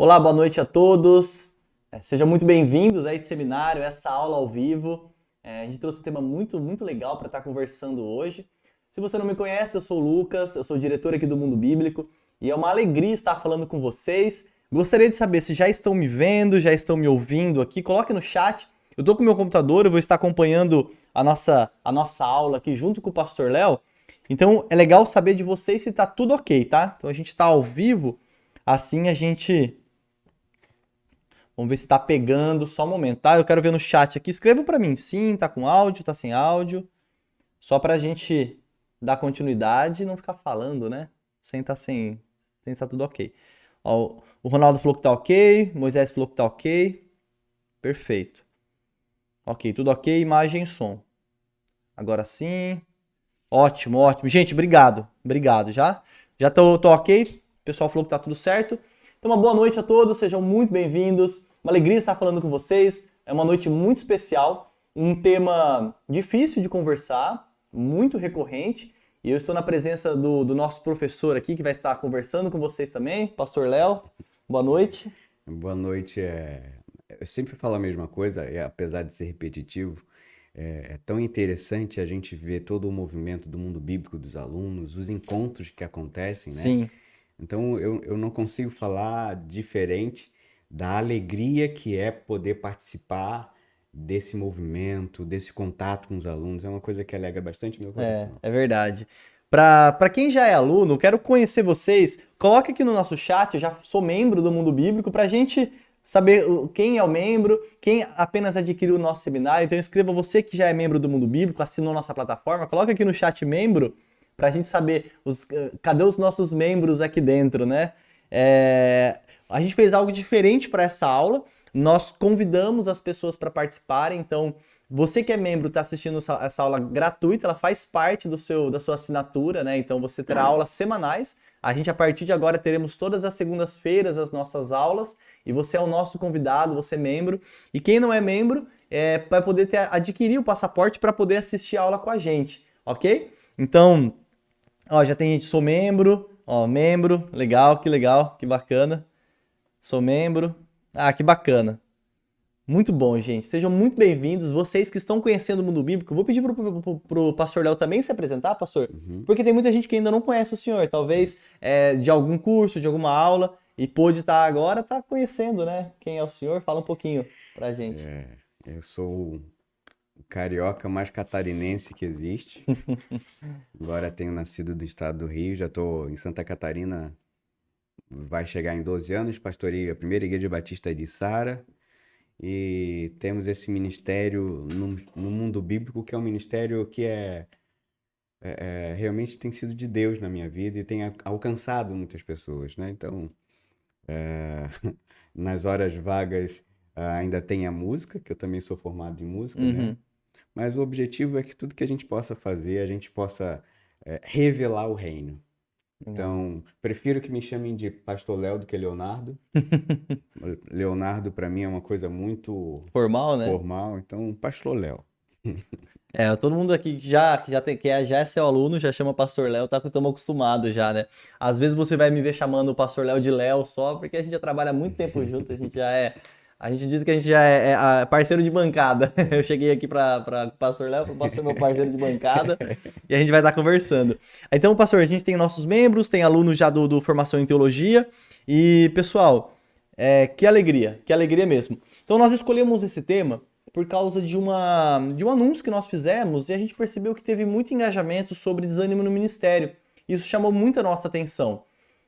Olá, boa noite a todos. Sejam muito bem-vindos a esse seminário, a essa aula ao vivo. A gente trouxe um tema muito legal para estar conversando hoje. Se você não me conhece, eu sou o Lucas, eu sou o diretor aqui do Mundo Bíblico e é uma alegria estar falando com vocês. Gostaria de saber se já estão me vendo, já estão me ouvindo aqui. Coloque no chat. Eu estou com o meu computador, eu vou estar acompanhando a nossa aula aqui junto com o Pastor Léo. Então é legal saber de vocês se está tudo ok, tá? Então a gente está ao vivo, assim a gente... Vamos ver se tá pegando, só um momento, tá? Eu quero ver no chat aqui. Escreva pra mim, sim, tá com áudio, tá sem áudio. Só pra gente dar continuidade e não ficar falando, né? Sem tá tudo ok. Ó, o Ronaldo falou que tá ok, o Moisés falou que tá ok. Perfeito. Ok, tudo ok, imagem e som. Agora sim. Ótimo. Gente, obrigado, já? Já tô ok, o pessoal falou que tá tudo certo. Então, uma boa noite a todos, sejam muito bem-vindos. Uma alegria estar falando com vocês. É uma noite muito especial, um tema difícil de conversar, muito recorrente. E eu estou na presença do nosso professor aqui, que vai estar conversando com vocês também, Pastor Léo. Boa noite. Boa noite. Eu sempre falo a mesma coisa, apesar de ser repetitivo, é tão interessante a gente ver todo o movimento do mundo bíblico dos alunos, os encontros que acontecem, né? Sim. Então eu não consigo falar diferente da alegria que é poder participar desse movimento, desse contato com os alunos. É uma coisa que alegra bastante meu coração. É verdade. Para quem já é aluno, quero conhecer vocês. Coloque aqui no nosso chat, eu já sou membro do Mundo Bíblico, para a gente saber quem é o membro, quem apenas adquiriu o nosso seminário. Então escreva você que já é membro do Mundo Bíblico, assinou nossa plataforma, coloque aqui no chat membro, para a gente saber cadê os nossos membros aqui dentro, né? A gente fez algo diferente para essa aula. Nós convidamos as pessoas para participarem, então você que é membro está assistindo essa aula gratuita, ela faz parte da sua assinatura, né? Então você terá aulas semanais. A gente, a partir de agora, teremos todas as segundas-feiras as nossas aulas e você é o nosso convidado, você é membro. E quem não é membro vai poder adquirir o passaporte para poder assistir a aula com a gente, ok? Então, ó, já tem gente, sou membro, ó, membro, legal, que bacana. Sou membro. Ah, que bacana. Muito bom, gente. Sejam muito bem-vindos. Vocês que estão conhecendo o mundo bíblico, eu vou pedir pro pastor Léo também se apresentar, pastor, Uhum. porque tem muita gente que ainda não conhece o senhor, talvez de algum curso, de alguma aula, e pôde estar agora, tá conhecendo, né? Quem é o senhor? Fala um pouquinho pra gente. Eu sou o carioca mais catarinense que existe. Agora tenho nascido do estado do Rio, já estou em Santa Catarina, vai chegar em 12 anos, pastorei a primeira igreja batista de Sara e temos esse ministério no mundo bíblico, que é um ministério que realmente tem sido de Deus na minha vida e tem alcançado muitas pessoas, né? Então, é, nas horas vagas ainda tem a música, que eu também sou formado em música, né? Uhum. Mas o objetivo é que tudo que a gente possa fazer, a gente possa revelar o reino. Legal. Então, prefiro que me chamem de Pastor Léo do que Leonardo. Leonardo, para mim, é uma coisa muito Formal, né? formal, então, Pastor Léo. Todo mundo aqui já é seu aluno, já chama Pastor Léo, estamos acostumados já, né? Às vezes você vai me ver chamando o Pastor Léo de Léo só, porque a gente já trabalha há muito tempo junto, a gente diz que a gente já é parceiro de bancada. Eu cheguei aqui para Pastor Léo, o pastor é meu parceiro de bancada, e a gente vai estar conversando. Então, pastor, a gente tem nossos membros, tem alunos já do Formação em Teologia, e, pessoal, que alegria mesmo. Então, nós escolhemos esse tema por causa de um anúncio que nós fizemos e a gente percebeu que teve muito engajamento sobre desânimo no ministério. Isso chamou muito a nossa atenção.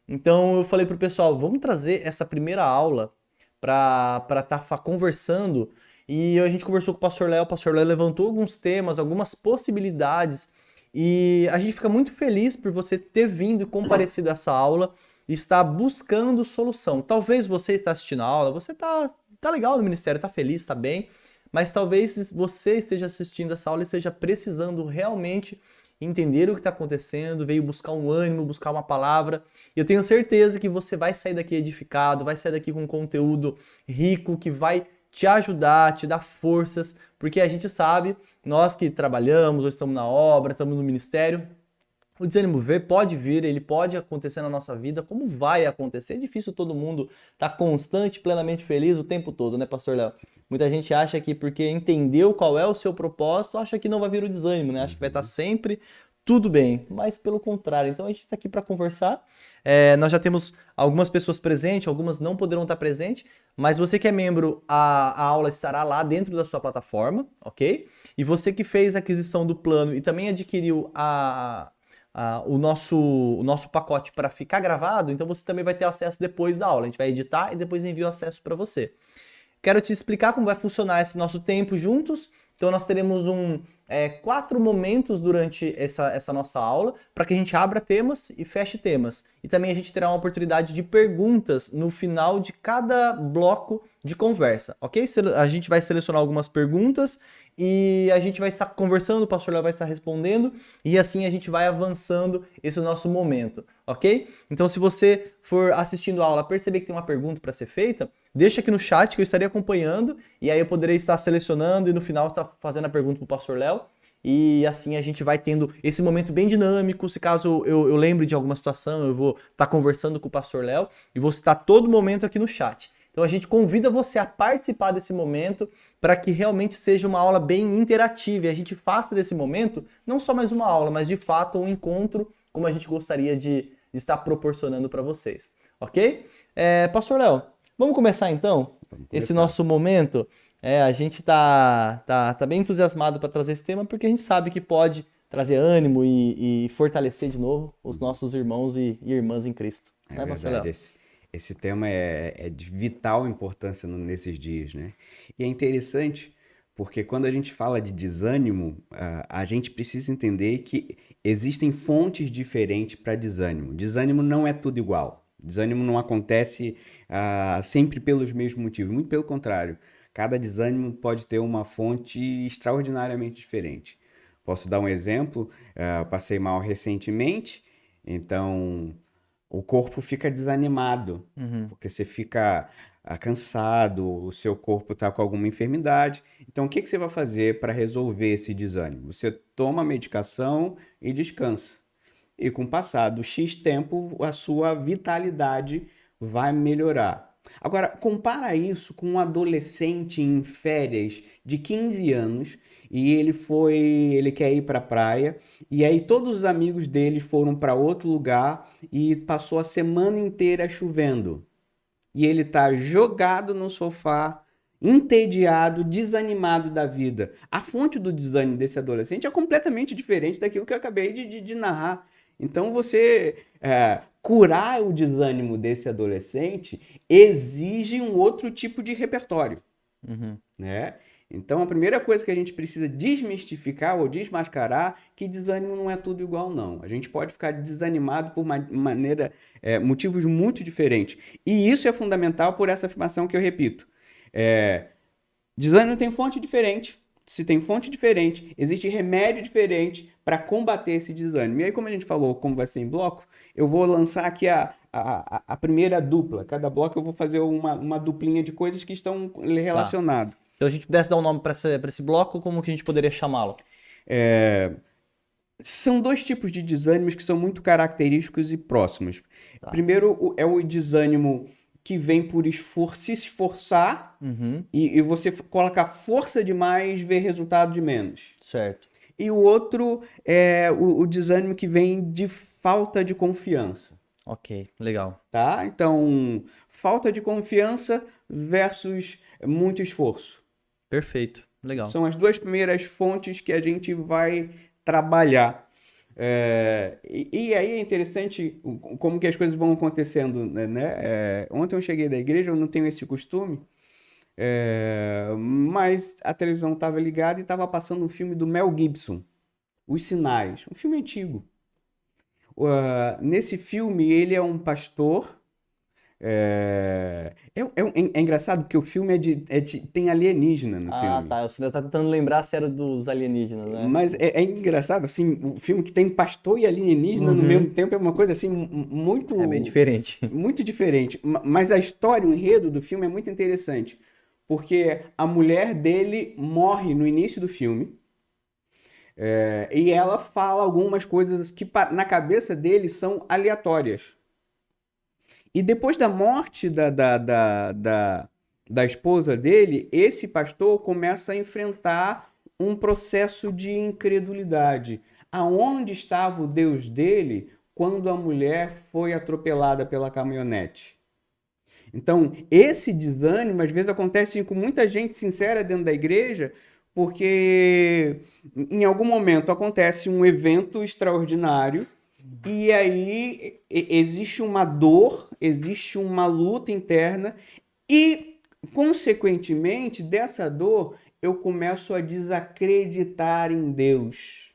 Então eu falei pro pessoal, vamos trazer essa primeira aula para estar conversando. E a gente conversou com o Pastor Léo levantou alguns temas, algumas possibilidades. E a gente fica muito feliz por você ter vindo e comparecido a essa aula e estar buscando solução. Talvez você está assistindo a aula, você tá legal no ministério, tá feliz, tá bem, mas talvez você esteja assistindo essa aula e esteja precisando realmente entender o que está acontecendo, veio buscar um ânimo, buscar uma palavra. E eu tenho certeza que você vai sair daqui edificado, vai sair daqui com um conteúdo rico que vai te ajudar, te dar forças, porque a gente sabe, nós que trabalhamos ou estamos na obra, estamos no ministério, O desânimo pode vir, ele pode acontecer na nossa vida, como vai acontecer? É difícil todo mundo estar constante, plenamente feliz o tempo todo, né, Pastor Léo? Muita gente acha que porque entendeu qual é o seu propósito, acha que não vai vir o desânimo, né? Acha que vai estar sempre tudo bem, mas pelo contrário. Então a gente está aqui para conversar. Nós já temos algumas pessoas presentes, algumas não poderão estar presentes, mas você que é membro, a aula estará lá dentro da sua plataforma, ok? E você que fez a aquisição do plano e também adquiriu o nosso pacote para ficar gravado, então você também vai ter acesso depois da aula. A gente vai editar e depois envia o acesso para você. Quero te explicar como vai funcionar esse nosso tempo juntos. Então nós teremos 4 momentos durante essa nossa aula para que a gente abra temas e feche temas. E também a gente terá uma oportunidade de perguntas no final de cada bloco de conversa, ok? A gente vai selecionar algumas perguntas e a gente vai estar conversando, o pastor Léo vai estar respondendo e assim a gente vai avançando esse nosso momento, ok? Então se você for assistindo a aula perceber que tem uma pergunta para ser feita, deixa aqui no chat que eu estarei acompanhando e aí eu poderei estar selecionando e no final estar fazendo a pergunta para o pastor Léo. E assim a gente vai tendo esse momento bem dinâmico. Se caso eu lembre de alguma situação, eu vou estar conversando com o pastor Léo e vou citar todo momento aqui no chat. Então a gente convida você a participar desse momento para que realmente seja uma aula bem interativa e a gente faça desse momento não só mais uma aula, mas de fato um encontro como a gente gostaria de estar proporcionando para vocês, ok? Pastor Léo, vamos começar então esse nosso momento? A gente tá bem entusiasmado para trazer esse tema porque a gente sabe que pode trazer ânimo e fortalecer de novo os nossos irmãos e irmãs em Cristo. É verdade, esse tema é de vital importância nesses dias, né? E é interessante porque quando a gente fala de desânimo, a gente precisa entender que existem fontes diferentes para desânimo. Desânimo não é tudo igual. Desânimo não acontece sempre pelos mesmos motivos, muito pelo contrário. Cada desânimo pode ter uma fonte extraordinariamente diferente. Posso dar um exemplo? Passei mal recentemente, então o corpo fica desanimado, porque você fica cansado, o seu corpo está com alguma enfermidade. Então, o que você vai fazer para resolver esse desânimo? Você toma a medicação e descansa. E com o passar do X tempo, a sua vitalidade vai melhorar. Agora, compara isso com um adolescente em férias de 15 anos e ele quer ir para a praia e aí todos os amigos dele foram para outro lugar e passou a semana inteira chovendo. E ele está jogado no sofá, entediado, desanimado da vida. A fonte do desânimo desse adolescente é completamente diferente daquilo que eu acabei de narrar. Então, você curar o desânimo desse adolescente exige um outro tipo de repertório, né? Então, a primeira coisa que a gente precisa desmistificar ou desmascarar que desânimo não é tudo igual, não. A gente pode ficar desanimado por motivos muito diferentes. E isso é fundamental por essa afirmação que eu repito. Desânimo tem fonte diferente. Se tem fonte diferente, existe remédio diferente para combater esse desânimo. E aí, como a gente falou, como vai ser em bloco, eu vou lançar aqui a primeira dupla. Cada bloco eu vou fazer uma duplinha de coisas que estão relacionadas. Tá. Então, a gente pudesse dar um nome para esse bloco, como que a gente poderia chamá-lo? São dois tipos de desânimos que são muito característicos e próximos. Tá. Primeiro é o desânimo que vem por se esforçar e você coloca força demais e vê resultado de menos. Certo. E o outro é o desânimo que vem de falta de confiança. Ok, legal. Tá? Então, falta de confiança versus muito esforço. Perfeito, legal. São as duas primeiras fontes que a gente vai trabalhar. E aí é interessante como que as coisas vão acontecendo, né? Ontem eu cheguei da igreja, eu não tenho esse costume, mas a televisão estava ligada e estava passando um filme do Mel Gibson, Os Sinais, um filme antigo. Nesse filme ele é um pastor. É engraçado porque o filme tem alienígena no filme. Ah, tá. O senhor tá tentando lembrar se era dos alienígenas, né? Mas é engraçado, assim, o filme que tem pastor e alienígena no mesmo tempo é uma coisa, assim, muito... É bem diferente. Muito diferente. Mas a história, o enredo do filme é muito interessante. Porque a mulher dele morre no início do filme. E ela fala algumas coisas que na cabeça dele são aleatórias. E depois da morte da esposa dele, esse pastor começa a enfrentar um processo de incredulidade. Aonde estava o Deus dele quando a mulher foi atropelada pela caminhonete? Então, esse desânimo às vezes acontece com muita gente sincera dentro da igreja, porque em algum momento acontece um evento extraordinário e aí existe uma dor, existe uma luta interna e, consequentemente, dessa dor eu começo a desacreditar em Deus.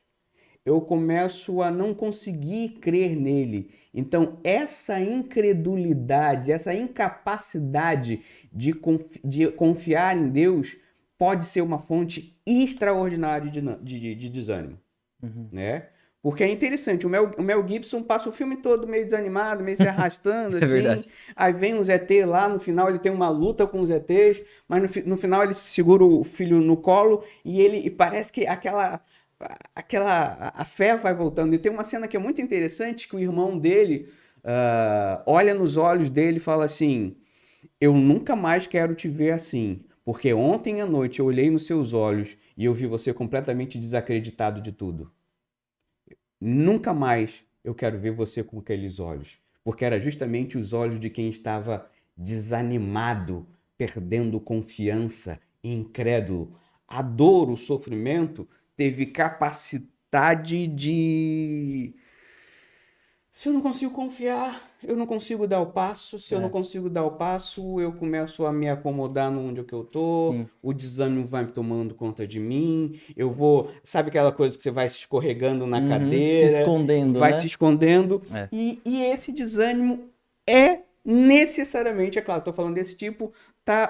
Eu começo a não conseguir crer nele. Então, essa incredulidade, essa incapacidade de confiar em Deus pode ser uma fonte extraordinária de desânimo, né? Porque é interessante, o Mel Gibson passa o filme todo meio desanimado, meio se arrastando, assim. verdade. Aí vem um ZT lá, no final ele tem uma luta com os ZTs, mas no final ele segura o filho no colo e parece que a fé vai voltando. E tem uma cena que é muito interessante, que o irmão dele olha nos olhos dele e fala assim: eu nunca mais quero te ver assim, porque ontem à noite eu olhei nos seus olhos e eu vi você completamente desacreditado de tudo. Nunca mais eu quero ver você com aqueles olhos, porque era justamente os olhos de quem estava desanimado, perdendo confiança, incrédulo. A dor, o sofrimento teve capacidade de... Se eu não consigo confiar, eu não consigo dar o passo. Se eu não consigo dar o passo, eu começo a me acomodar onde eu tô. Sim. O desânimo vai me tomando conta de mim. Eu vou... Sabe aquela coisa que você vai se escorregando na cadeira? Se escondendo, vai né? se escondendo. É. E esse desânimo é necessariamente, é claro, estou falando desse tipo,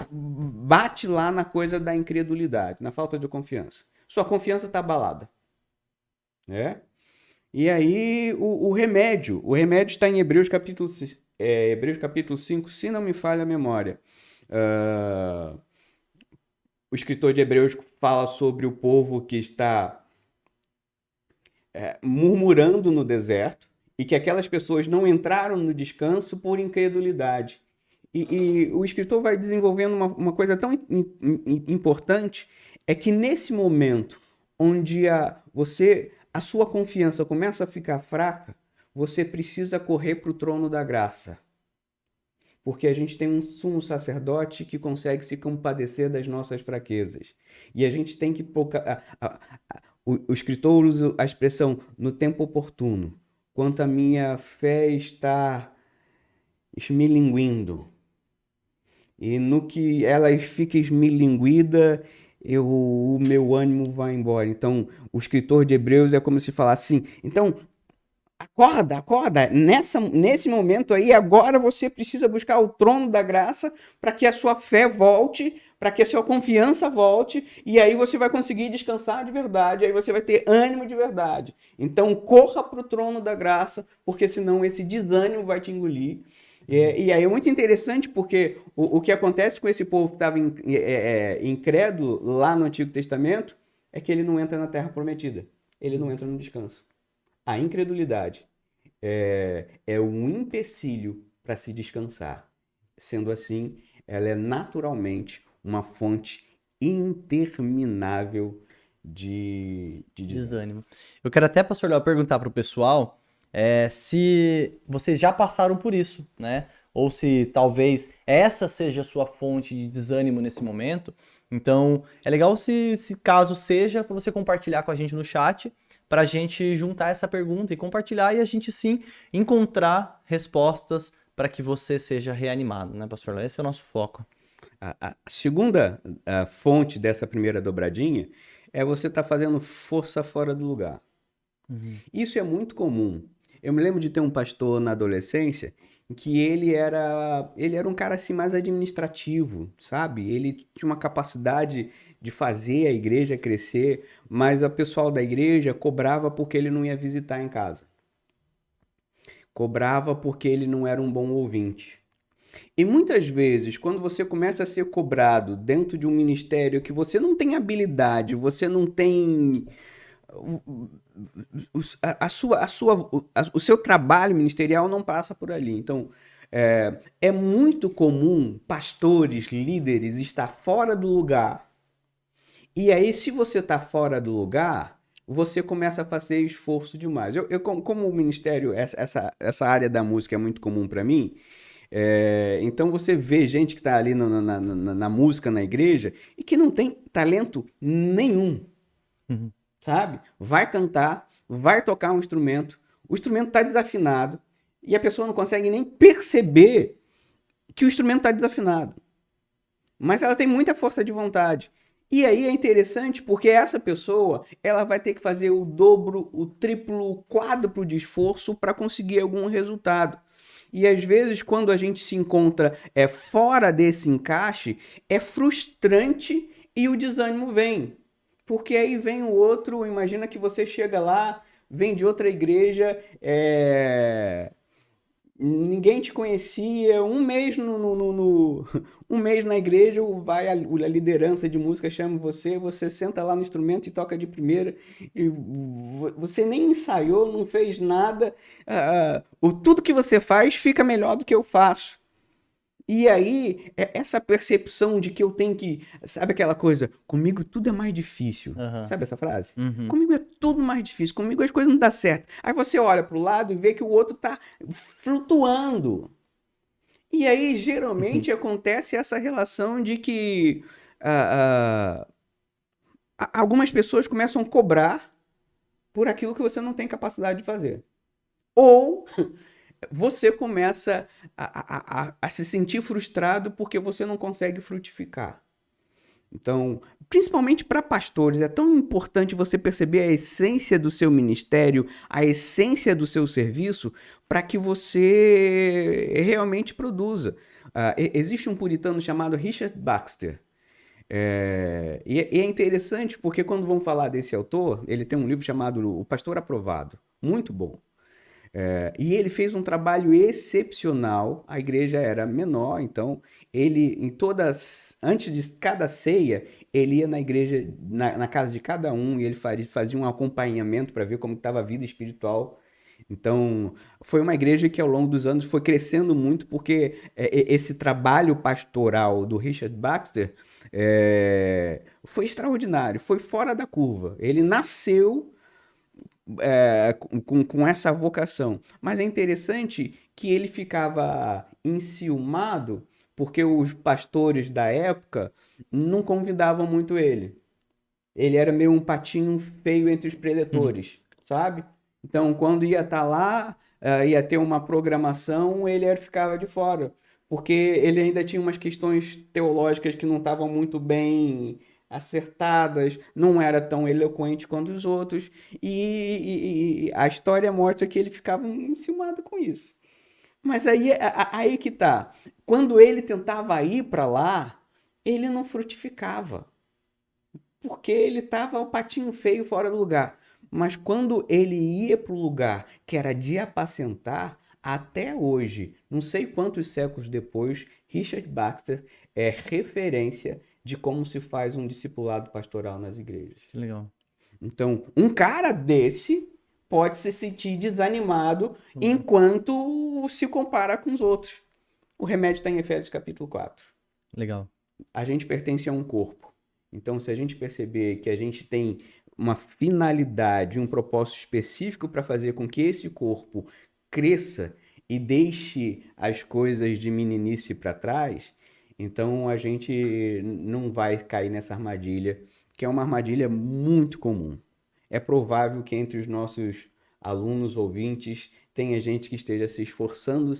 bate lá na coisa da incredulidade, na falta de confiança. Sua confiança está abalada, né? E aí o remédio está em Hebreus capítulo 5, se não me falha a memória. O escritor de Hebreus fala sobre o povo que está murmurando no deserto e que aquelas pessoas não entraram no descanso por incredulidade. E o escritor vai desenvolvendo uma coisa tão importante, é que nesse momento onde a sua confiança começa a ficar fraca, você precisa correr para o trono da graça. Porque a gente tem um sumo sacerdote que consegue se compadecer das nossas fraquezas. E a gente tem que... O escritor usa a expressão no tempo oportuno. Quando a minha fé está esmilinguindo. E no que ela fica esmilinguida, o meu ânimo vai embora. Então, o escritor de Hebreus é como se falasse assim: então, acorda, nesse momento aí, agora você precisa buscar o trono da graça para que a sua fé volte, para que a sua confiança volte, e aí você vai conseguir descansar de verdade, aí você vai ter ânimo de verdade. Então, corra para o trono da graça, porque senão esse desânimo vai te engolir. E aí é muito interessante porque o que acontece com esse povo que estava incrédulo lá no Antigo Testamento é que ele não entra na Terra Prometida. Ele não entra no descanso. A incredulidade é um empecilho para se descansar. Sendo assim, ela é naturalmente uma fonte interminável de desânimo. Eu quero até, pastor Léo, perguntar para o pessoal se vocês já passaram por isso, né? Ou se talvez essa seja a sua fonte de desânimo nesse momento. Então, é legal se caso seja, para você compartilhar com a gente no chat, para a gente juntar essa pergunta e compartilhar e a gente sim encontrar respostas para que você seja reanimado, né, pastor Léo? Esse é o nosso foco. A segunda fonte dessa primeira dobradinha é você estar fazendo força fora do lugar. Isso é muito comum. Eu me lembro de ter um pastor na adolescência que ele era um cara assim mais administrativo, sabe? Ele tinha uma capacidade de fazer a igreja crescer, mas o pessoal da igreja cobrava porque ele não ia visitar em casa. Cobrava porque ele não era um bom ouvinte. E muitas vezes, quando você começa a ser cobrado dentro de um ministério que você não tem habilidade, você não tem o seu trabalho ministerial não passa por ali. Então, é muito comum pastores, líderes estar fora do lugar. E aí, se você está fora do lugar, você começa a fazer esforço demais. Como o ministério, essa área da música é muito comum para mim, então você vê gente que está ali na música, na igreja, e que não tem talento nenhum, sabe? Vai cantar, vai tocar um instrumento, o instrumento está desafinado, e a pessoa não consegue nem perceber que o instrumento está desafinado. Mas ela tem muita força de vontade. E aí é interessante porque essa pessoa, ela vai ter que fazer o dobro, o triplo, o quádruplo de esforço para conseguir algum resultado. E às vezes, quando a gente se encontra fora desse encaixe, é frustrante e o desânimo vem. Porque aí vem o outro, imagina que você chega lá, vem de outra igreja, ninguém te conhecia, um mês um mês na igreja, a liderança de música chama você senta lá no instrumento e toca de primeira, e você nem ensaiou, não fez nada, tudo que você faz fica melhor do que eu faço. E aí, essa percepção de que eu tenho que... Sabe aquela coisa? Comigo tudo é mais difícil. Sabe essa frase? Comigo é tudo mais difícil. Comigo as coisas não dão certo. Aí você olha pro lado e vê que o outro tá flutuando. E aí, geralmente, acontece essa relação de que algumas pessoas começam a cobrar por aquilo que você não tem capacidade de fazer. Ou... você começa a se sentir frustrado porque você não consegue frutificar. Então, principalmente para pastores, é tão importante você perceber a essência do seu ministério, a essência do seu serviço, para que você realmente produza. Existe um puritano chamado Richard Baxter. E é interessante porque quando vamos falar desse autor, ele tem um livro chamado O Pastor Aprovado, muito bom. E ele fez um trabalho excepcional. A igreja era menor, então ele, antes de cada ceia, ele ia na igreja, na casa de cada um, e ele fazia um acompanhamento para ver como estava a vida espiritual. Então, foi uma igreja que ao longo dos anos foi crescendo muito, porque esse trabalho pastoral do Richard Baxter foi extraordinário, foi fora da curva. Ele nasceu com essa vocação. Mas é interessante que ele ficava enciumado porque os pastores da época não convidavam muito ele. Ele era meio um patinho feio entre os preletores, sabe? Então, quando ia estar lá, ia ter uma programação, ele ficava de fora. Porque ele ainda tinha umas questões teológicas que não estavam muito bem acertadas, não era tão eloquente quanto os outros, e a história mostra que ele ficava enciumado com isso. Mas aí que tá. Quando ele tentava ir para lá, ele não frutificava, porque ele estava o patinho feio fora do lugar. Mas quando ele ia para o lugar que era de apacentar, até hoje, não sei quantos séculos depois, Richard Baxter é referência de como se faz um discipulado pastoral nas igrejas. Legal. Então, um cara desse pode se sentir desanimado enquanto se compara com os outros. O remédio está em Efésios capítulo 4. Legal. A gente pertence a um corpo. Então, se a gente perceber que a gente tem uma finalidade, um propósito específico para fazer com que esse corpo cresça e deixe as coisas de meninice para trás, então a gente não vai cair nessa armadilha, que é uma armadilha muito comum. É provável que entre os nossos alunos, ouvintes, tenha gente que esteja se esforçando,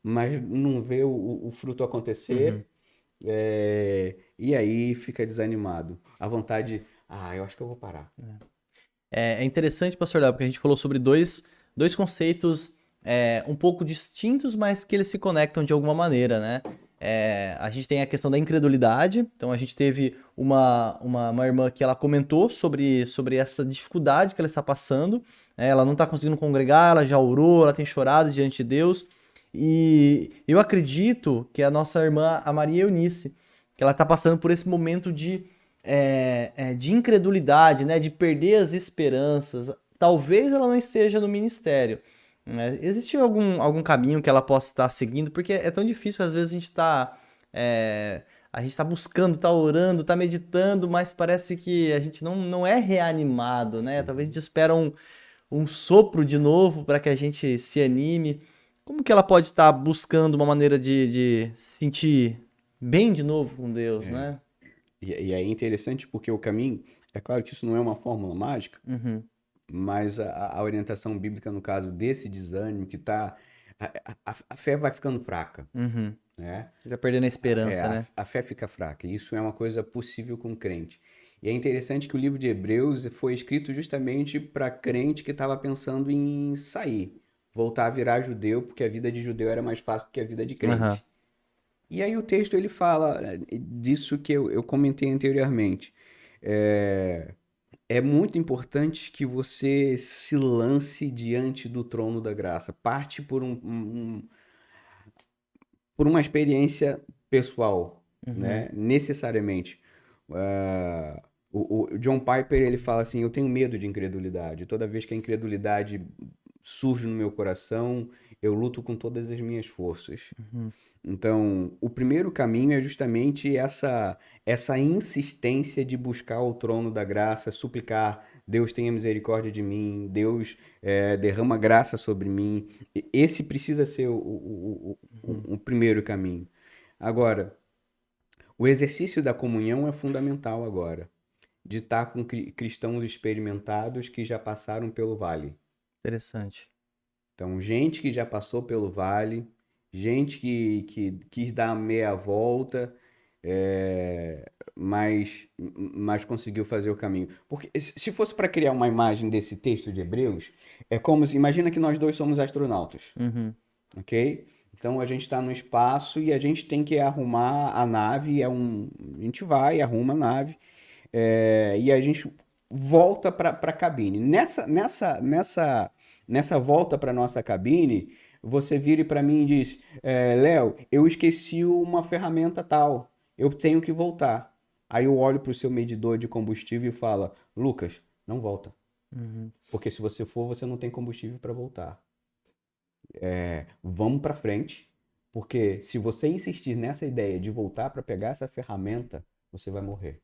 mas não vê o fruto acontecer, e aí fica desanimado. A vontade, eu acho que eu vou parar. É interessante, pastor Léo, porque a gente falou sobre dois conceitos um pouco distintos, mas que eles se conectam de alguma maneira, né? A gente tem a questão da incredulidade. Então a gente teve uma irmã que ela comentou sobre essa dificuldade que ela está passando. Ela não está conseguindo congregar, ela já orou, ela tem chorado diante de Deus. E eu acredito que a nossa irmã, a Maria Eunice, que ela está passando por esse momento de de incredulidade, né, de perder as esperanças, talvez ela não esteja no ministério. Né? Existe algum caminho que ela possa estar seguindo? Porque é tão difícil, às vezes a gente está buscando, está orando, está meditando, mas parece que a gente não é reanimado, né? Talvez a gente espera um sopro de novo para que a gente se anime. Como que ela pode estar buscando uma maneira de se sentir bem de novo com Deus, É. né? E aí é interessante porque o caminho, é claro que isso não é uma fórmula mágica, Uhum, mas a orientação bíblica, no caso desse desânimo que tá, a fé vai ficando fraca, uhum. né? Já perdendo a É, esperança, a, né? a fé fica fraca. E isso é uma coisa possível com o crente. E é interessante que o livro de Hebreus foi escrito justamente para crente que estava pensando em sair, voltar a virar judeu, porque a vida de judeu era mais fácil do que a vida de Aham. crente. E aí o texto ele fala disso que eu comentei anteriormente. É, é muito importante que você se lance diante do trono da graça. Parte por uma experiência pessoal, Uhum. né? Necessariamente. Ah, o John Piper ele fala assim: eu tenho medo de incredulidade. Toda vez que a incredulidade surge no meu coração, eu luto com todas as minhas forças. Uhum. Então, o primeiro caminho é justamente essa insistência de buscar o trono da graça, suplicar, Deus tenha misericórdia de mim, Deus derrama graça sobre mim. Esse precisa ser Uhum. o primeiro caminho. Agora, o exercício da comunhão é fundamental agora, de estar com cristãos experimentados que já passaram pelo vale. Interessante. Então, gente que já passou pelo vale, gente que quis dar a meia volta, mas conseguiu fazer o caminho. Porque se fosse para criar uma imagem desse texto de Hebreus, é como se, imagina que nós dois somos astronautas, Uhum. ok? Então a gente está no espaço e a gente tem que arrumar a nave, a gente vai, arruma a nave, e a gente volta para a cabine. Nessa volta para nossa cabine, você vira para mim e diz: Léo, eu esqueci uma ferramenta tal, eu tenho que voltar. Aí eu olho para o seu medidor de combustível e falo: Lucas, não volta, Uhum. porque se você for, você não tem combustível para voltar. Vamos para frente, porque se você insistir nessa ideia de voltar para pegar essa ferramenta, você vai morrer.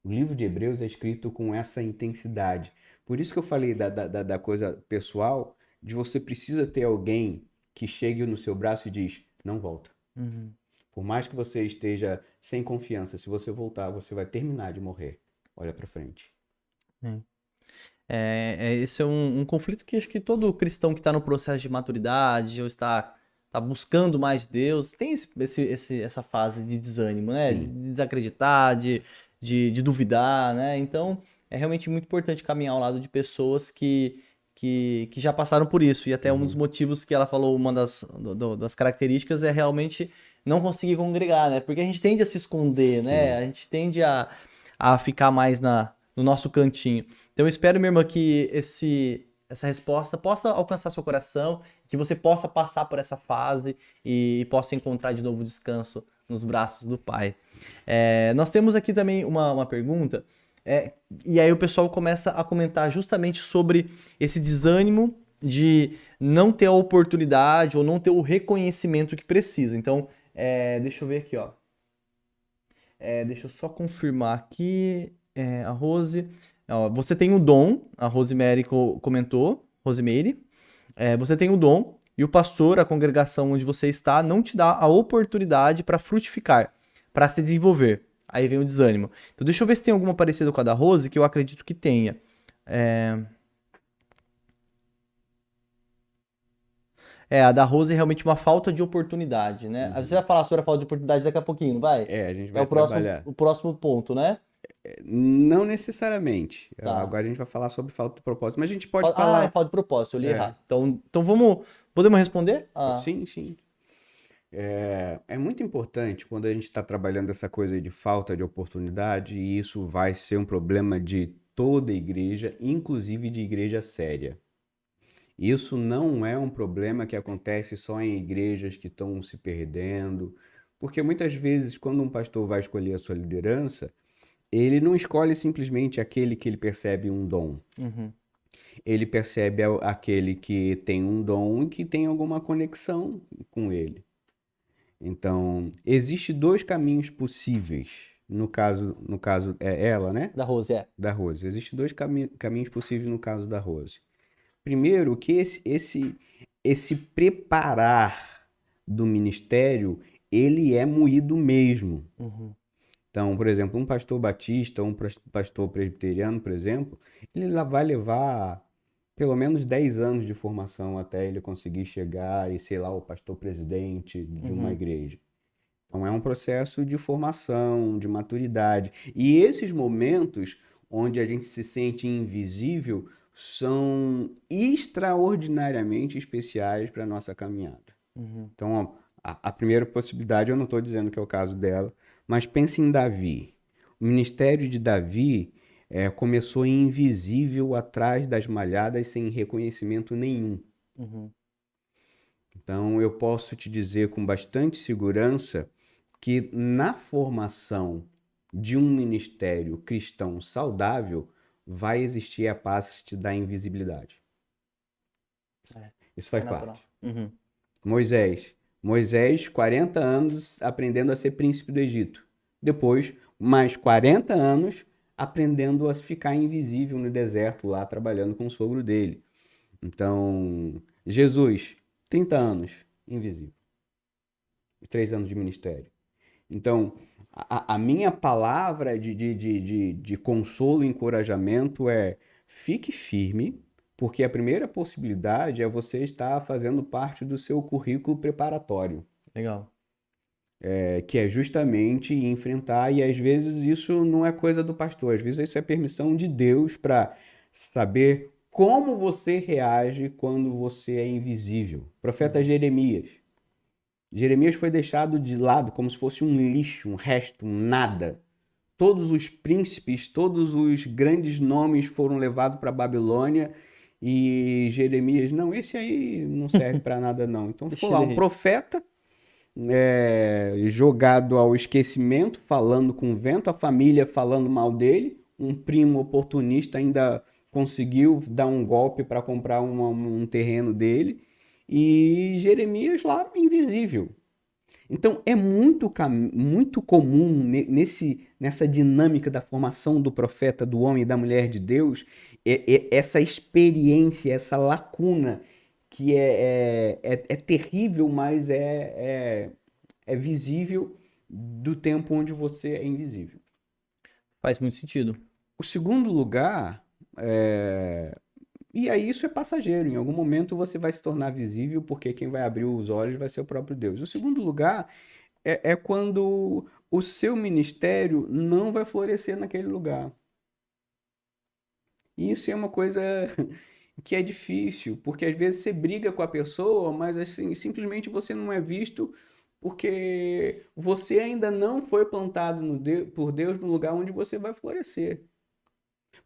O livro de Hebreus é escrito com essa intensidade. Por isso que eu falei da coisa pessoal, de você precisa ter alguém que chegue no seu braço e diz, não volta. Uhum. Por mais que você esteja sem confiança, se você voltar, você vai terminar de morrer. Olha para frente. Esse é um conflito que acho que todo cristão que está no processo de maturidade ou está buscando mais Deus tem essa fase de desânimo, né? De Sim. desacreditar, de duvidar, né? Então é realmente muito importante caminhar ao lado de pessoas que já passaram por isso. E até um dos Uhum. motivos que ela falou, uma das características é realmente não conseguir congregar, né? Porque a gente tende a se esconder, né? Sim. A gente tende a ficar mais no nosso cantinho. Então eu espero, minha irmã, que essa resposta possa alcançar seu coração, que você possa passar por essa fase e possa encontrar de novo descanso nos braços do Pai. Nós temos aqui também uma pergunta, e aí o pessoal começa a comentar justamente sobre esse desânimo de não ter a oportunidade ou não ter o reconhecimento que precisa. Então, deixa eu ver aqui, ó. Deixa eu só confirmar aqui. A Rose. Ó, você tem o dom, a Rosemary comentou, Rosemary. Você tem o dom e o pastor, a congregação onde você está, não te dá a oportunidade para frutificar, para se desenvolver. Aí vem o desânimo. Então deixa eu ver se tem alguma parecida com a da Rose, que eu acredito que tenha. É, a da Rose é realmente uma falta de oportunidade, né? Aí você Uhum. vai falar sobre a falta de oportunidade daqui a pouquinho, não vai? A gente É vai trabalhar. o próximo ponto, né? Não necessariamente. Tá. Agora a gente vai falar sobre falta de propósito, mas a gente pode É falar. falta de propósito, eu li É, errado. Então podemos responder? sim, sim. É muito importante quando a gente está trabalhando essa coisa de falta de oportunidade, e isso vai ser um problema de toda igreja, inclusive de igreja séria. Isso não é um problema que acontece só em igrejas que estão se perdendo, porque muitas vezes, quando um pastor vai escolher a sua liderança, ele não escolhe simplesmente aquele que ele percebe um dom. Uhum. Ele percebe aquele que tem um dom e que tem alguma conexão com ele. Então, existe dois caminhos possíveis. No caso é ela, né? Da Rose, é. Da Rose. Existem dois caminhos possíveis no caso da Rose. Primeiro, que esse preparar do ministério, ele é moído mesmo. Uhum. Então, por exemplo, um pastor batista, um pastor presbiteriano, por exemplo, ele vai levar pelo menos 10 anos de formação até ele conseguir chegar e ser lá o pastor presidente de uma igreja. Então, é um processo de formação, de maturidade. E esses momentos onde a gente se sente invisível são extraordinariamente especiais para a nossa caminhada. Uhum. Então, ó, a primeira possibilidade, eu não estou dizendo que é o caso dela, mas pense em Davi. O ministério de Davi começou invisível atrás das malhadas, sem reconhecimento nenhum. Uhum. Então, eu posso te dizer com bastante segurança que na formação de um ministério cristão saudável vai existir a parte da invisibilidade. É, Isso faz é natural. parte. Uhum. Moisés, 40 anos aprendendo a ser príncipe do Egito. Depois, mais 40 anos aprendendo a ficar invisível no deserto, lá trabalhando com o sogro dele. Então, Jesus, 30 anos, invisível. 3 anos de ministério. Então, a minha palavra de consolo e encorajamento é: fique firme, porque a primeira possibilidade é você estar fazendo parte do seu currículo preparatório, Legal. que é justamente enfrentar, e às vezes isso não é coisa do pastor, às vezes isso é permissão de Deus para saber como você reage quando você é invisível. Profeta Jeremias. Jeremias foi deixado de lado como se fosse um lixo, um resto, um nada. Todos os príncipes, todos os grandes nomes foram levados para a Babilônia e Jeremias, não, esse aí não serve para nada não. Então ficou Deixa lá ele um aí. profeta jogado ao esquecimento, falando com o vento, a família falando mal dele, um primo oportunista ainda conseguiu dar um golpe para comprar um terreno dele e Jeremias lá invisível. Então é muito comum nessa dinâmica da formação do profeta, do homem e da mulher de Deus, essa experiência, essa lacuna que é terrível, mas é visível do tempo onde você é invisível. Faz muito sentido. O segundo lugar, e aí isso é passageiro, em algum momento você vai se tornar visível, porque quem vai abrir os olhos vai ser o próprio Deus. O segundo lugar é quando o seu ministério não vai florescer naquele lugar. E isso é uma coisa que é difícil, porque às vezes você briga com a pessoa, mas assim, simplesmente você não é visto porque você ainda não foi plantado por Deus no lugar onde você vai florescer.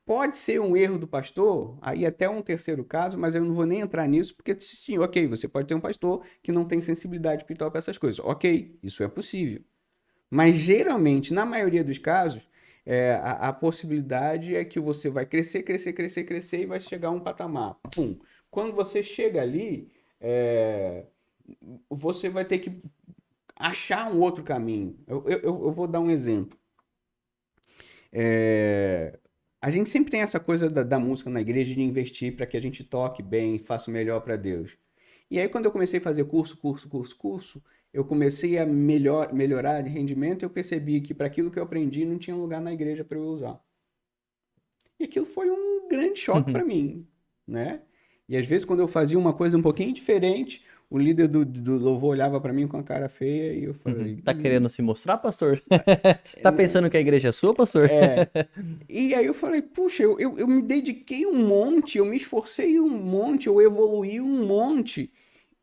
Pode ser um erro do pastor, aí até um terceiro caso, mas eu não vou nem entrar nisso, porque sim, ok, você pode ter um pastor que não tem sensibilidade espiritual para essas coisas. Ok, isso é possível. Mas geralmente, na maioria dos casos, a possibilidade é que você vai crescer, crescer, crescer, crescer e vai chegar a um patamar. Pum. Quando você chega ali, você vai ter que achar um outro caminho. Eu vou dar um exemplo. A gente sempre tem essa coisa da música na igreja de investir para que a gente toque bem e faça o melhor para Deus. E aí, quando eu comecei a fazer curso, eu comecei a melhorar de rendimento, eu percebi que para aquilo que eu aprendi não tinha lugar na igreja para eu usar. E aquilo foi um grande choque para mim, né? E às vezes, quando eu fazia uma coisa um pouquinho diferente, o líder do louvor olhava para mim com a cara feia e eu falei, Tá querendo se mostrar, pastor? Tá pensando que a igreja é sua, pastor? E aí eu falei, puxa, eu me dediquei um monte, eu me esforcei um monte, eu evoluí um monte,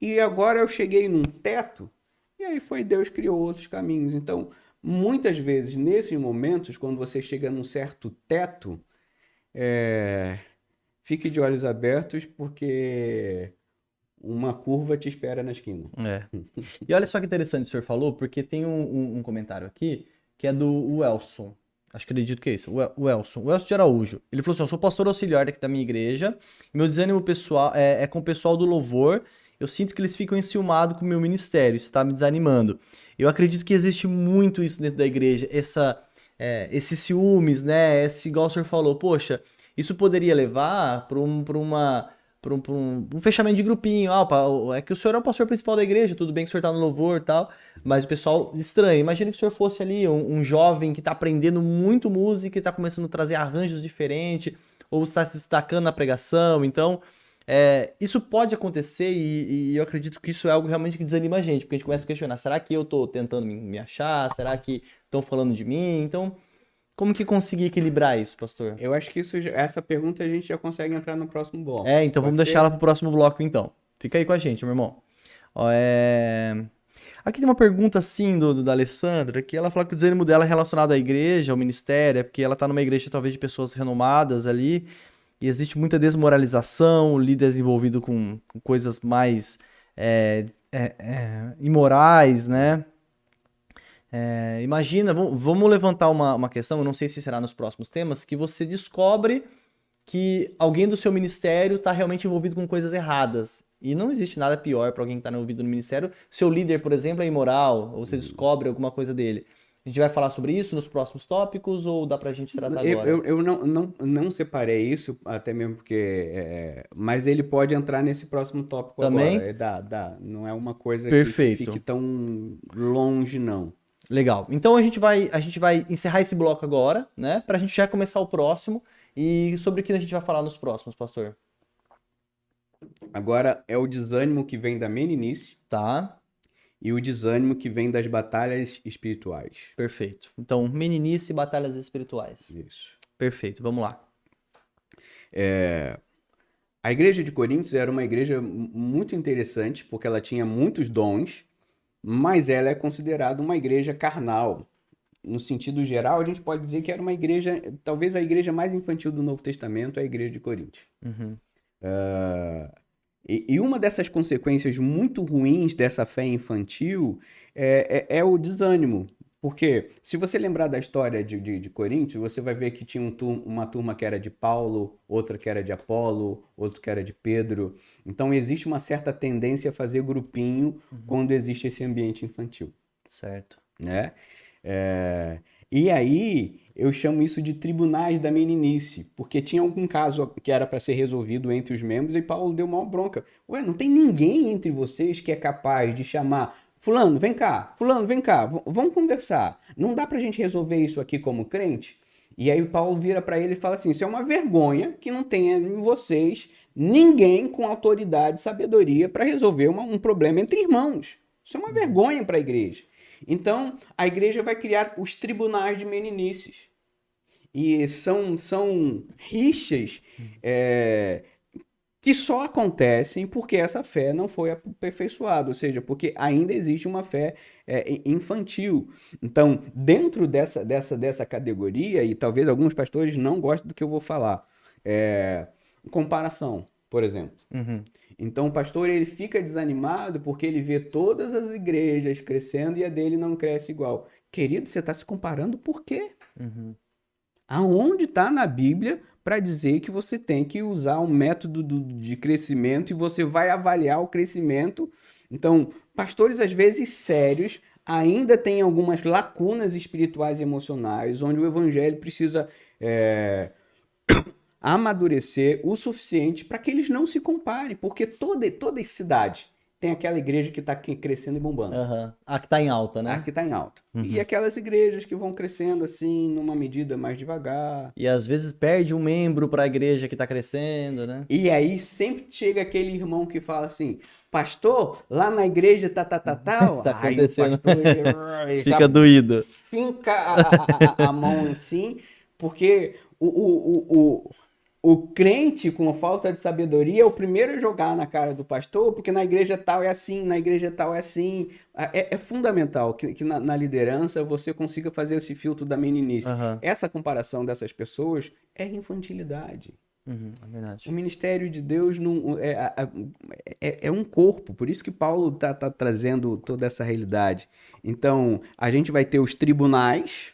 e agora eu cheguei num teto, e aí foi Deus que criou outros caminhos. Então, muitas vezes, nesses momentos, quando você chega num certo teto, fique de olhos abertos, porque uma curva te espera na esquina. É. E olha só que interessante o senhor falou, porque tem um comentário aqui que é do Welson. acredito que é isso, o Elson de Araújo. Ele falou assim, eu sou pastor auxiliar daqui da minha igreja, e meu desânimo pessoal é com o pessoal do louvor, eu sinto que eles ficam enciumados com o meu ministério, isso está me desanimando. Eu acredito que existe muito isso dentro da igreja, esses ciúmes, né, igual o senhor falou, poxa, isso poderia levar para um fechamento de grupinho. É que o senhor é o pastor principal da igreja, tudo bem que o senhor tá no louvor e tal, mas o pessoal estranha. Imagina que o senhor fosse ali um jovem que tá aprendendo muito música e tá começando a trazer arranjos diferentes, ou está se destacando na pregação. Então, isso pode acontecer e eu acredito que isso é algo realmente que desanima a gente, porque a gente começa a questionar, será que eu tô tentando me achar? Será que estão falando de mim? Então, como que conseguir equilibrar isso, pastor? Eu acho que essa pergunta a gente já consegue entrar no próximo bloco. Então Pode vamos ser? deixar ela pro próximo bloco, então. Fica aí com a gente, meu irmão. Ó, aqui tem uma pergunta, assim, da Alessandra, que ela fala que o desânimo dela é relacionado à igreja, ao ministério, é porque ela tá numa igreja, talvez, de pessoas renomadas ali, e existe muita desmoralização, líderes envolvidos com coisas mais imorais, né? Imagina, vamos levantar uma questão, eu não sei se será nos próximos temas, que você descobre que alguém do seu ministério está realmente envolvido com coisas erradas. E não existe nada pior para alguém que está envolvido no ministério. Seu líder, por exemplo, é imoral, ou você descobre alguma coisa dele. A gente vai falar sobre isso nos próximos tópicos ou dá pra gente tratar agora? Eu não separei isso, até mesmo porque. Mas ele pode entrar nesse próximo tópico Também? agora. Dá. Não é uma coisa que Perfeito. fique tão longe, não. Legal. Então a gente vai encerrar esse bloco agora, né? Pra gente já começar o próximo. E sobre o que a gente vai falar nos próximos, pastor? Agora é o desânimo que vem da meninice Tá, e o desânimo que vem das batalhas espirituais. perfeito. Então, meninice e batalhas espirituais. Isso. Perfeito, vamos lá. A igreja de Coríntios era uma igreja muito interessante, porque ela tinha muitos dons, mas ela é considerada uma igreja carnal. No sentido geral, a gente pode dizer que era uma igreja, talvez a igreja mais infantil do Novo Testamento é a igreja de Coríntios. Uhum. E uma dessas consequências muito ruins dessa fé infantil é o desânimo. Porque se você lembrar da história de Coríntios, você vai ver que tinha uma turma que era de Paulo, outra que era de Apolo, outra que era de Pedro. Então existe uma certa tendência a fazer grupinho quando existe esse ambiente infantil, Certo. né? E aí eu chamo isso de tribunais da meninice, porque tinha algum caso que era para ser resolvido entre os membros e Paulo deu uma bronca. Ué, não tem ninguém entre vocês que é capaz de chamar fulano, vem cá, vamos conversar. Não dá pra gente resolver isso aqui como crente? E aí Paulo vira para ele e fala assim, isso é uma vergonha que não tenha em vocês ninguém com autoridade e sabedoria para resolver um problema entre irmãos. Isso é uma vergonha para a igreja. Então, a igreja vai criar os tribunais de meninices. E são rixas que só acontecem porque essa fé não foi aperfeiçoada, ou seja, porque ainda existe uma fé infantil. Então, dentro dessa categoria, e talvez alguns pastores não gostem do que eu vou falar, comparação, por exemplo. Uhum. Então o pastor ele fica desanimado porque ele vê todas as igrejas crescendo e a dele não cresce igual. Querido, você está se comparando por quê? Uhum. Aonde está na Bíblia para dizer que você tem que usar um método de crescimento e você vai avaliar o crescimento? Então, pastores às vezes sérios ainda têm algumas lacunas espirituais e emocionais onde o evangelho precisa amadurecer o suficiente para que eles não se comparem, porque toda cidade tem aquela igreja que está crescendo e bombando. Uhum. A que tá em alta, né? A que está em alta. E aquelas igrejas que vão crescendo assim, numa medida mais devagar. E às vezes perde um membro para a igreja que tá crescendo, né? E aí sempre chega aquele irmão que fala assim, pastor, lá na igreja tal. Tá Aí o acontecendo. pastor ele já Fica doído. finca a mão assim, porque o crente com falta de sabedoria é o primeiro a jogar na cara do pastor, porque na igreja tal é assim, na igreja tal é assim. É fundamental que na liderança você consiga fazer esse filtro da meninice. Uhum. Essa comparação dessas pessoas é infantilidade. É verdade. O ministério de Deus não, é um corpo, por isso que Paulo tá trazendo toda essa realidade. Então, a gente vai ter os tribunais,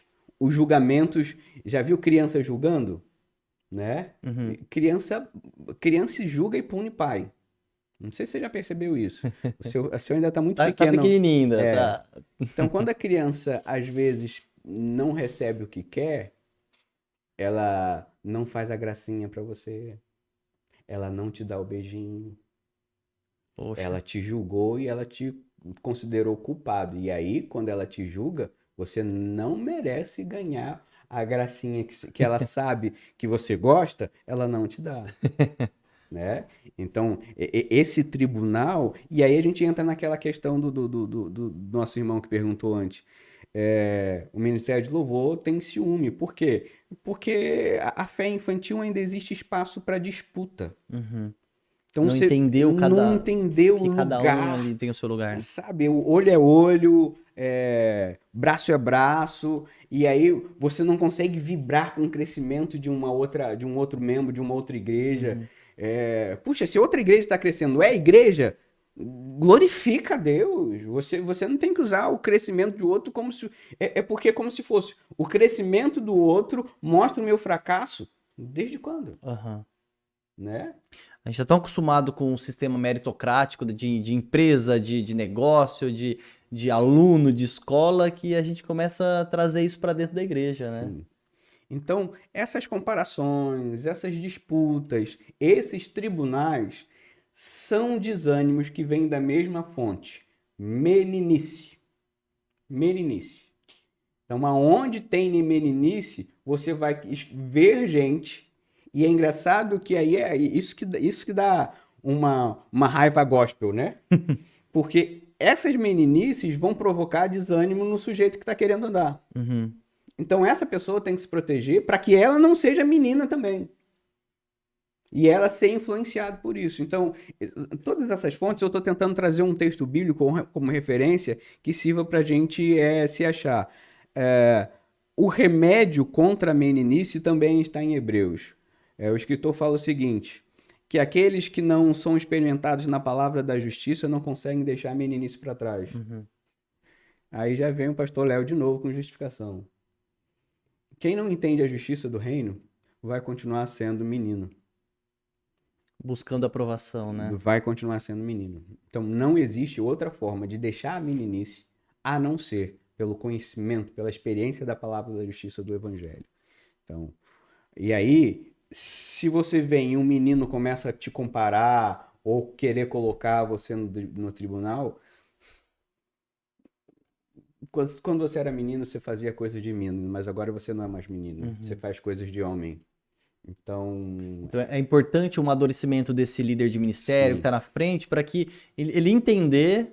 os julgamentos. Já viu criança julgando? Né? Uhum. Criança julga e pune pai. Não sei se você já percebeu isso. O seu ainda está muito Tá pequeno. pequenininho ainda, É. tá. Então, quando a criança, às vezes, não recebe o que quer, ela não faz a gracinha para você, ela não te dá o beijinho, Poxa. ela te julgou e ela te considerou culpado. E aí, quando ela te julga, você não merece ganhar a gracinha que ela sabe que você gosta, ela não te dá. Né? Então, esse tribunal, e aí a gente entra naquela questão do nosso irmão que perguntou antes. O Ministério de Louvor tem ciúme. Por quê? Porque a fé infantil ainda existe espaço para disputa. Uhum. Então Não você entendeu não entendeu o que cada um lugar, ali tem o seu lugar, né? sabe? O olho é olho, braço é braço, e aí você não consegue vibrar com o crescimento de um outro membro, de uma outra igreja. Uhum. Puxa, se outra igreja está crescendo, é igreja, glorifica a Deus. Você não tem que usar o crescimento do outro como se. Porque é como se fosse o crescimento do outro mostra o meu fracasso. Desde quando? Aham. Né? A gente está tão acostumado com o sistema meritocrático de empresa, de negócio, de aluno, de escola, que a gente começa a trazer isso para dentro da igreja, né? Sim. Então, essas comparações, essas disputas, esses tribunais são desânimos que vêm da mesma fonte, meninice. Meninice. Então, aonde tem meninice, você vai ver gente, e é engraçado que aí é isso que dá uma raiva gospel, né? Porque essas meninices vão provocar desânimo no sujeito que está querendo andar. Uhum. Então essa pessoa tem que se proteger para que ela não seja menina também. E ela ser influenciada por isso. Então, todas essas fontes, eu estou tentando trazer um texto bíblico como referência que sirva para a gente se achar. O remédio contra a meninice também está em Hebreus. O escritor fala o seguinte, que aqueles que não são experimentados na palavra da justiça não conseguem deixar a meninice para trás. Uhum. Aí já vem o pastor Léo de novo com justificação. Quem não entende a justiça do reino vai continuar sendo menino. Buscando aprovação, né? Vai continuar sendo menino. Então não existe outra forma de deixar a meninice a não ser pelo conhecimento, pela experiência da palavra da justiça do evangelho. Então, e aí, se você vem e um menino começa a te comparar ou querer colocar você no tribunal, quando você era menino, você fazia coisas de menino, mas agora você não é mais menino. Uhum. Você faz coisas de homem. Então, Então é importante o amadurecimento desse líder de ministério sim. que está na frente para que ele entender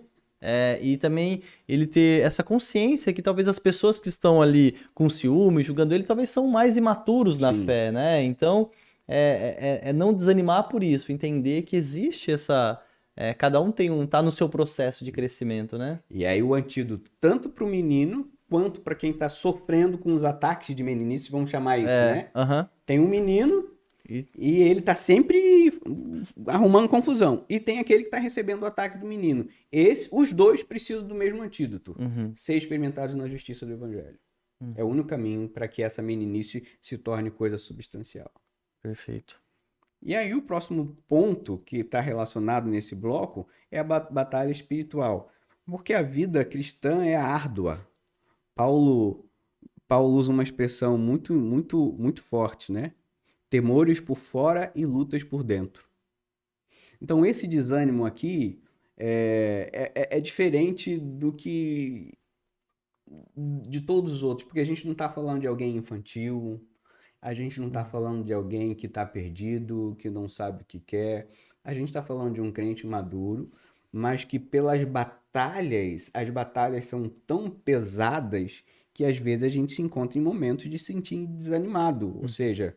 e também ele ter essa consciência que talvez as pessoas que estão ali com ciúme, julgando ele, talvez são mais imaturos na Sim. fé, né? Então não desanimar por isso, entender que existe essa... cada um tá no seu processo de crescimento, né? E aí o antídoto, tanto para o menino, quanto para quem está sofrendo com os ataques de meninice, vamos chamar isso, né? Aham. Tem um menino E- e ele está sempre arrumando confusão. E tem aquele que está recebendo o ataque do menino. Os dois precisam do mesmo antídoto. Uhum. Ser experimentados na justiça do evangelho. Uhum. É o único caminho para que essa meninice se torne coisa substancial. Perfeito. E aí o próximo ponto que está relacionado nesse bloco é a batalha espiritual. Porque a vida cristã é árdua. Paulo usa uma expressão muito, muito, muito forte, né? Temores por fora e lutas por dentro. Então esse desânimo aqui é diferente do que de todos os outros, porque a gente não está falando de alguém infantil, a gente não está falando de alguém que está perdido, que não sabe o que quer. A gente está falando de um crente maduro, mas que pelas batalhas, as batalhas são tão pesadas que às vezes a gente se encontra em momentos de se sentir desanimado. Ou seja,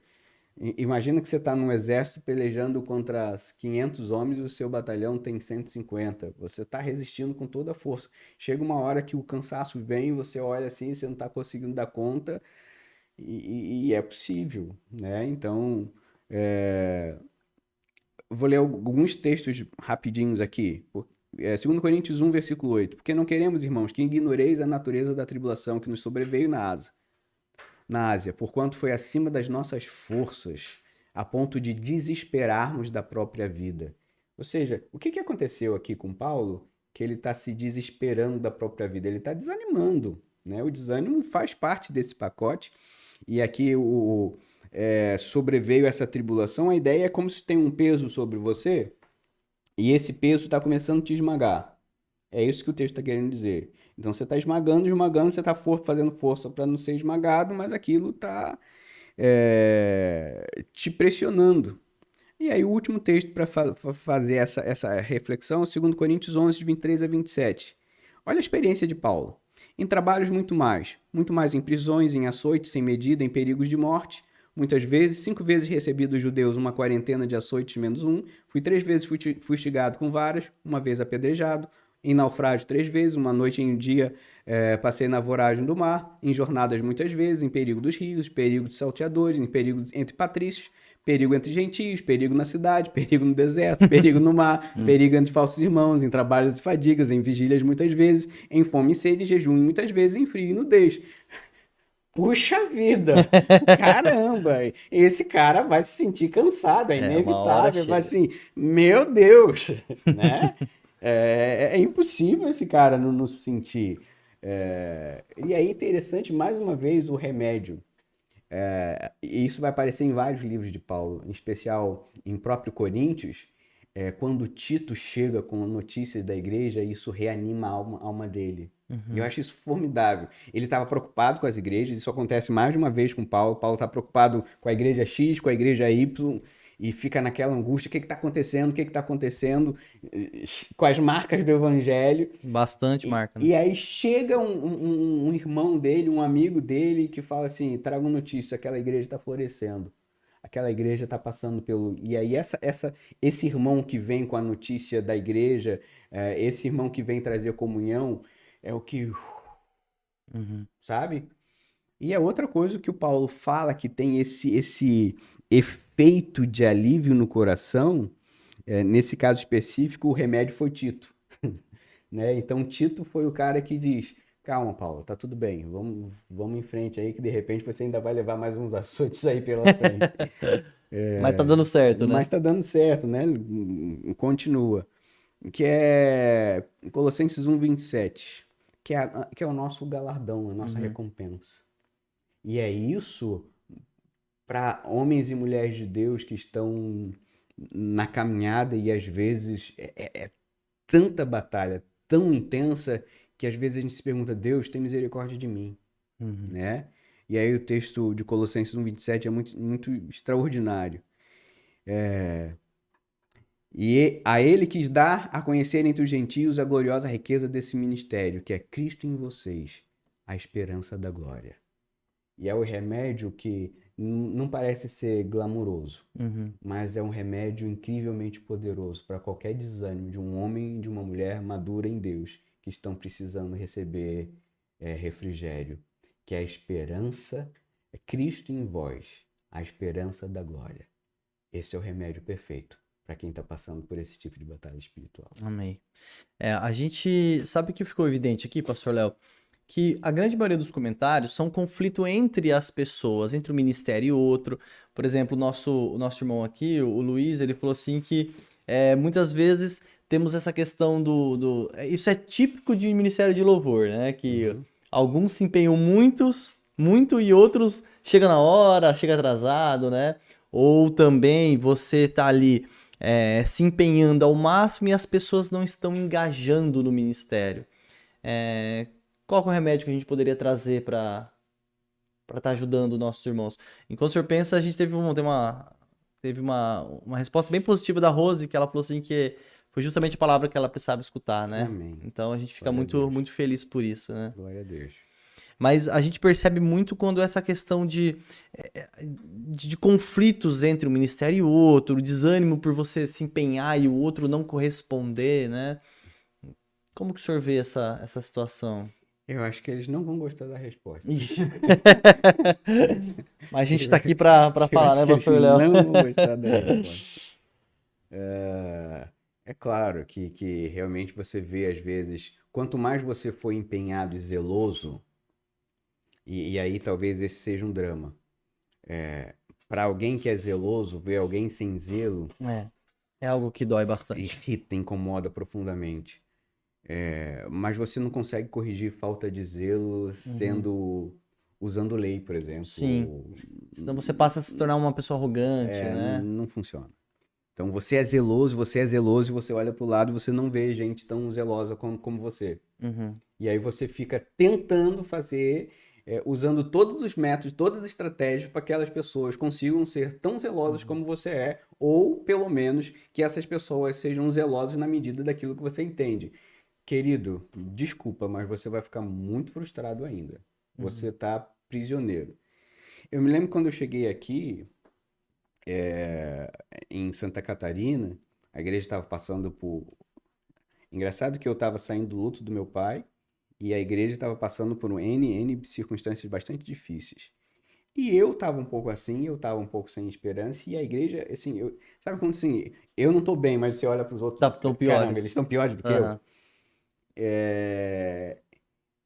imagina que você está num exército pelejando contra 500 homens e o seu batalhão tem 150. Você está resistindo com toda a força. Chega uma hora que o cansaço vem, você olha assim, você não está conseguindo dar conta. E é possível, né? Então, vou ler alguns textos rapidinhos aqui. 2 Coríntios 1, versículo 8. Porque não queremos, irmãos, que ignoreis a natureza da tribulação que nos sobreveio na Ásia. na Ásia, porquanto foi acima das nossas forças, a ponto de desesperarmos da própria vida. Ou seja, o que aconteceu aqui com Paulo? Que ele está se desesperando da própria vida, ele está desanimando, né? O desânimo faz parte desse pacote, e aqui sobreveio essa tribulação, a ideia é como se tem um peso sobre você, e esse peso está começando a te esmagar. É isso que o texto está querendo dizer. Então você está esmagando, você está fazendo força para não ser esmagado, mas aquilo está te pressionando. E aí o último texto para fazer essa reflexão é 2 Coríntios 11, de 23 a 27. Olha a experiência de Paulo. Em trabalhos muito mais em prisões, em açoites sem medida, em perigos de morte. Muitas vezes, 5 vezes recebi dos judeus uma quarentena de açoites menos um. Fui 3 vezes fustigado com varas, uma vez apedrejado. Em naufrágio 3 vezes, uma noite e um dia passei na voragem do mar. Em jornadas muitas vezes, em perigo dos rios, perigo de salteadores, em perigo entre patrícios. Perigo entre gentios, perigo na cidade, perigo no deserto, perigo no mar, perigo entre falsos irmãos, em trabalhos e fadigas, em vigílias muitas vezes, em fome e sede, jejum e muitas vezes em frio e nudez. Puxa vida! Caramba! Esse cara vai se sentir cansado, é uma hora inevitável. Vai chega. assim, meu Deus! Né? É impossível esse cara não se sentir. E aí, interessante, mais uma vez, o remédio. E isso vai aparecer em vários livros de Paulo, em especial em próprio Coríntios, quando Tito chega com notícias da igreja, isso reanima a alma dele. E eu acho isso formidável. Ele estava preocupado com as igrejas, isso acontece mais de uma vez com Paulo. Paulo está preocupado com a igreja X, com a igreja Y, e fica naquela angústia: o que está acontecendo? O que está acontecendo? Com as marcas do evangelho. Bastante marca, né? E aí chega um irmão dele, um amigo dele, que fala assim: traga uma notícia, aquela igreja está florescendo. Aquela igreja está passando pelo... E aí esse irmão que vem com a notícia da igreja, esse irmão que vem trazer comunhão, é o que... Sabe? E é outra coisa que o Paulo fala, que tem esse efeito de alívio no coração. Nesse caso específico, o remédio foi Tito. Né? Então Tito foi o cara que diz: calma, Paulo, tá tudo bem, vamos em frente aí, que de repente você ainda vai levar mais uns açoites aí pela frente. Mas tá dando certo, né? Mas tá dando certo, né? Continua. Que é Colossenses 1:27, que é o nosso galardão, a nossa recompensa. E é isso para homens e mulheres de Deus que estão na caminhada, e às vezes é tanta batalha, tão intensa, que às vezes a gente se pergunta: Deus, tem misericórdia de mim, né? E aí o texto de Colossenses 1:27 é muito, muito extraordinário. E a ele quis dar a conhecer entre os gentios a gloriosa riqueza desse ministério, que é Cristo em vocês, a esperança da glória. E é o remédio que não parece ser glamuroso, mas é um remédio incrivelmente poderoso para qualquer desânimo de um homem e de uma mulher madura em Deus, que estão precisando receber refrigério, que é a esperança, é Cristo em vós, a esperança da glória. Esse é o remédio perfeito para quem está passando por esse tipo de batalha espiritual. Amém. A gente sabe que ficou evidente aqui, Pastor Léo, que a grande maioria dos comentários são conflito entre as pessoas, entre um ministério e outro. Por exemplo, o nosso irmão aqui, o Luiz, ele falou assim que muitas vezes temos essa questão isso é típico de ministério de louvor, né? Que alguns se empenham muito e outros chegam na hora, chega atrasado, né? Ou também você tá ali se empenhando ao máximo e as pessoas não estão engajando no ministério. Qual que é o remédio que a gente poderia trazer para estar ajudando nossos irmãos? Enquanto o senhor pensa, a gente teve uma resposta bem positiva da Rose, que ela falou assim que foi justamente a palavra que ela precisava escutar, né? Amém. Então a gente fica Glória a Deus. muito feliz por isso, né? Glória a Deus. Mas a gente percebe muito quando essa questão de conflitos entre um ministério e o outro, o desânimo por você se empenhar e o outro não corresponder, né? Como que o senhor vê essa situação? Eu acho que eles não vão gostar da resposta. Ixi. Mas a gente tá aqui pra falar, né, Pastor Léo? Não vão gostar da resposta. É claro que realmente você vê, às vezes, quanto mais você for empenhado e zeloso, E aí talvez esse seja um drama. Para alguém que é zeloso, ver alguém sem zelo É algo que dói bastante. irrita, incomoda profundamente. Mas você não consegue corrigir falta de zelo usando lei, por exemplo. Sim. Senão você passa a se tornar uma pessoa arrogante, né? Não funciona. Então você é zeloso e você olha para o lado e você não vê gente tão zelosa como você. Uhum. E aí você fica tentando fazer, usando todos os métodos, todas as estratégias para que aquelas pessoas consigam ser tão zelosas como você é, ou pelo menos que essas pessoas sejam zelosas na medida daquilo que você entende. Querido, desculpa, mas você vai ficar muito frustrado ainda. Você está prisioneiro. Eu me lembro quando eu cheguei aqui, em Santa Catarina, a igreja estava passando por. Engraçado que eu estava saindo do luto do meu pai e a igreja estava passando por N circunstâncias bastante difíceis. E eu estava um pouco assim, eu estava um pouco sem esperança e a igreja, assim, sabe como assim, eu não estou bem, mas você olha para os outros, Tão caramba, piores. eles estão piores do que eu. Aham.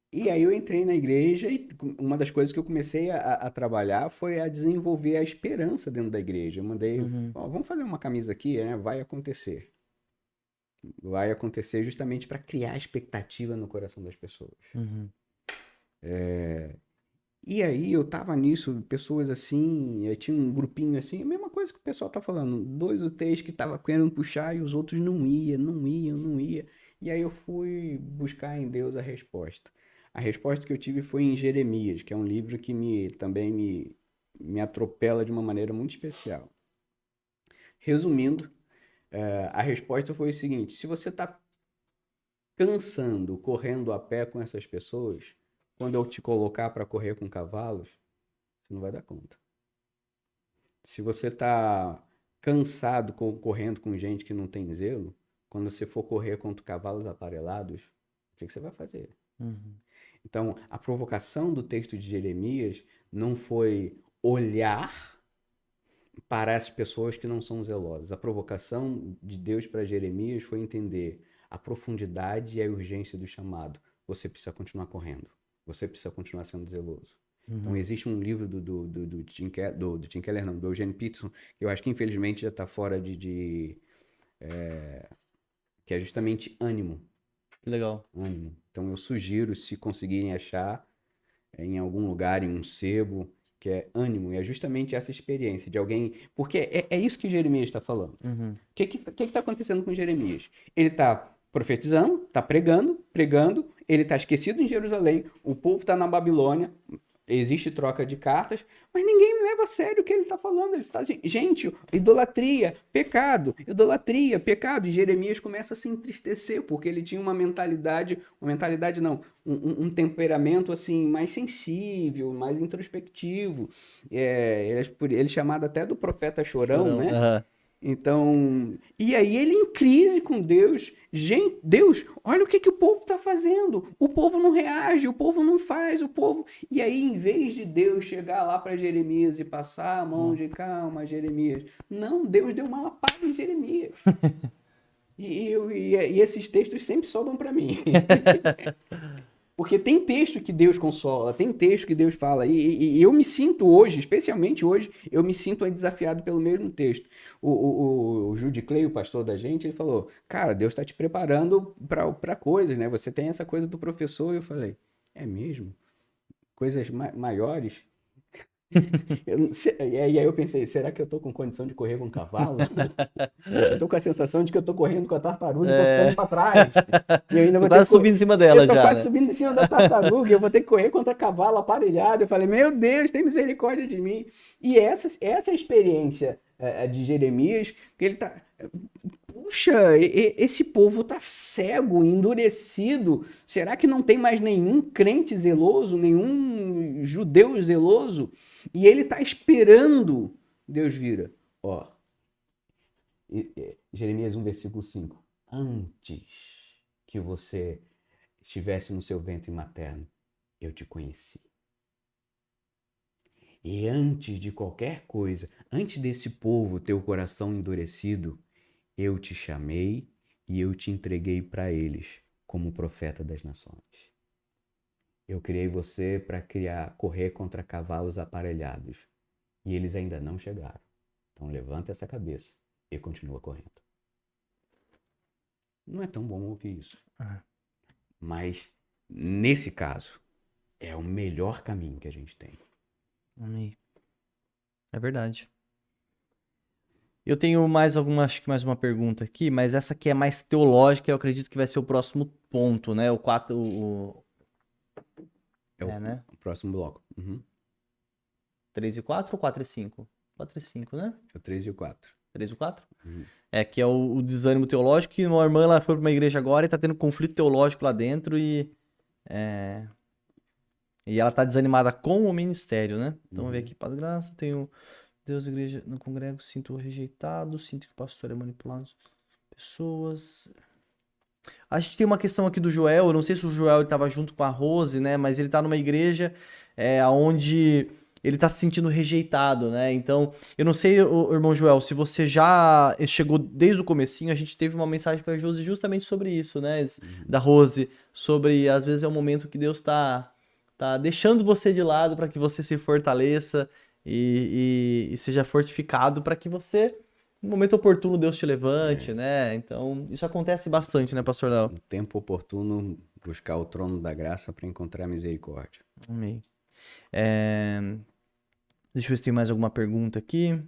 E aí eu entrei na igreja e uma das coisas que eu comecei a trabalhar foi a desenvolver a esperança dentro da igreja. Eu mandei, Uhum. ó, vamos fazer uma camisa aqui, né? Vai acontecer. Vai acontecer justamente para criar expectativa no coração das pessoas. Uhum. E aí eu tava nisso, pessoas assim, aí tinha um grupinho assim, a mesma coisa que o pessoal tá falando, 2 ou 3 que tava querendo puxar e os outros não ia. E aí eu fui buscar em Deus a resposta. A resposta que eu tive foi em Jeremias, que é um livro que também me atropela de uma maneira muito especial. Resumindo, a resposta foi o seguinte: se você está cansando, correndo a pé com essas pessoas, quando eu te colocar para correr com cavalos, você não vai dar conta. Se você está cansado correndo com gente que não tem zelo, quando você for correr contra cavalos aparelados, o que você vai fazer? Uhum. Então, a provocação do texto de Jeremias não foi olhar para as pessoas que não são zelosas. A provocação de Deus para Jeremias foi entender a profundidade e a urgência do chamado. Você precisa continuar correndo. Você precisa continuar sendo zeloso. Então, Uhum. existe um livro do Tim Keller, não, do Eugene Peterson, que eu acho que infelizmente já está fora que é justamente ânimo. Que legal. Ânimo. Então, eu sugiro, se conseguirem achar, em algum lugar, em um sebo, que é ânimo. E é justamente essa experiência de alguém. Porque é isso que Jeremias está falando. Uhum. O que está acontecendo com Jeremias? Ele está profetizando, está pregando, ele está esquecido em Jerusalém, o povo está na Babilônia, existe troca de cartas, mas ninguém leva a sério o que ele está falando. Ele está, gente, idolatria, pecado. E Jeremias começa a se entristecer, porque ele tinha uma mentalidade não, temperamento assim mais sensível, mais introspectivo. Ele é chamado até do profeta chorão, Chorão. né? Aham. Então, e aí ele em crise com Deus. Gente, Deus, olha o que o povo está fazendo. O povo não reage, o povo não faz, o povo. E aí, em vez de Deus chegar lá para Jeremias e passar a mão de calma, Jeremias, não, Deus deu uma lapada em Jeremias. E esses textos sempre sobram para mim. Porque tem texto que Deus consola, tem texto que Deus fala. E eu me sinto hoje, especialmente hoje, eu me sinto desafiado pelo mesmo texto. O Jude Clay, o pastor da gente, ele falou: cara, Deus está te preparando para coisas, né? Você tem essa coisa do professor. E eu falei: é mesmo? Coisas maiores? E aí eu pensei: será que eu tô com condição de correr com um cavalo? Eu tô com a sensação de que eu tô correndo com a tartaruga e tô ficando para trás. E eu ainda Tô vou ter quase que subindo em cima eu dela tô já, quase né? subindo em cima da tartaruga, eu vou ter que correr contra cavalo aparelhado. Eu falei, meu Deus, tem misericórdia de mim. E essa experiência de Jeremias, que ele tá. Puxa, esse povo tá cego, endurecido. Será que não tem mais nenhum crente zeloso, nenhum judeu zeloso? E ele tá esperando. Deus vira, ó. Jeremias 1, versículo 5. Antes que você estivesse no seu ventre materno, eu te conheci. E antes de qualquer coisa, antes desse povo ter o coração endurecido, eu te chamei e eu te entreguei para eles como profeta das nações. Eu criei você para correr contra cavalos aparelhados. E eles ainda não chegaram. Então levanta essa cabeça e continua correndo. Não é tão bom ouvir isso. Ah, Mas, nesse caso, é o melhor caminho que a gente tem. amém. É verdade. Eu tenho acho que mais uma pergunta aqui, mas essa aqui é mais teológica, eu acredito que vai ser o próximo ponto, né? O 4, É o, né? o próximo bloco. Uhum. 3 e 4 ou 4 e 5? 4 e 5, né? É o 3 e o 4. 3 e 4? Uhum. É, que é o desânimo teológico, que uma irmã ela foi para uma igreja agora e tá tendo conflito teológico lá dentro e ela tá desanimada com o ministério, né? Então vamos ver aqui, Padre Graça, tenho Deus, igreja, não congrego, sinto rejeitado, sinto que o pastor é manipulado pessoas. A gente tem uma questão aqui do Joel, eu não sei se o Joel estava junto com a Rose, né? Mas ele tá numa igreja onde ele tá se sentindo rejeitado, né? Então, eu não sei, irmão Joel, se você já chegou desde o comecinho, a gente teve uma mensagem para Josi justamente sobre isso, né? Da Rose, sobre às vezes é um momento que Deus tá deixando você de lado para que você se fortaleça e seja fortificado para que você no momento oportuno Deus te levante, né? Então, isso acontece bastante, né, pastor Léo? No tempo oportuno, buscar o trono da graça para encontrar misericórdia. Amém. Deixa eu ver se tem mais alguma pergunta aqui.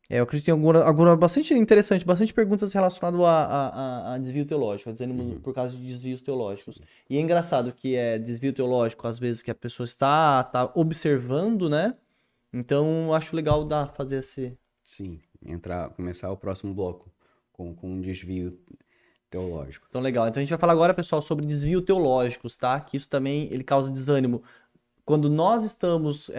Eu acredito que tem agora bastante interessante, bastante perguntas relacionadas a desvio teológico, a desânimo por causa de desvios teológicos. E é engraçado que é desvio teológico, às vezes, que a pessoa está observando, né? Então, eu acho legal fazer esse... Sim, começar o próximo bloco com um desvio teológico. Então, legal. Então, a gente vai falar agora, pessoal, sobre desvio teológicos, tá? Que isso também ele causa desânimo. Quando nós estamos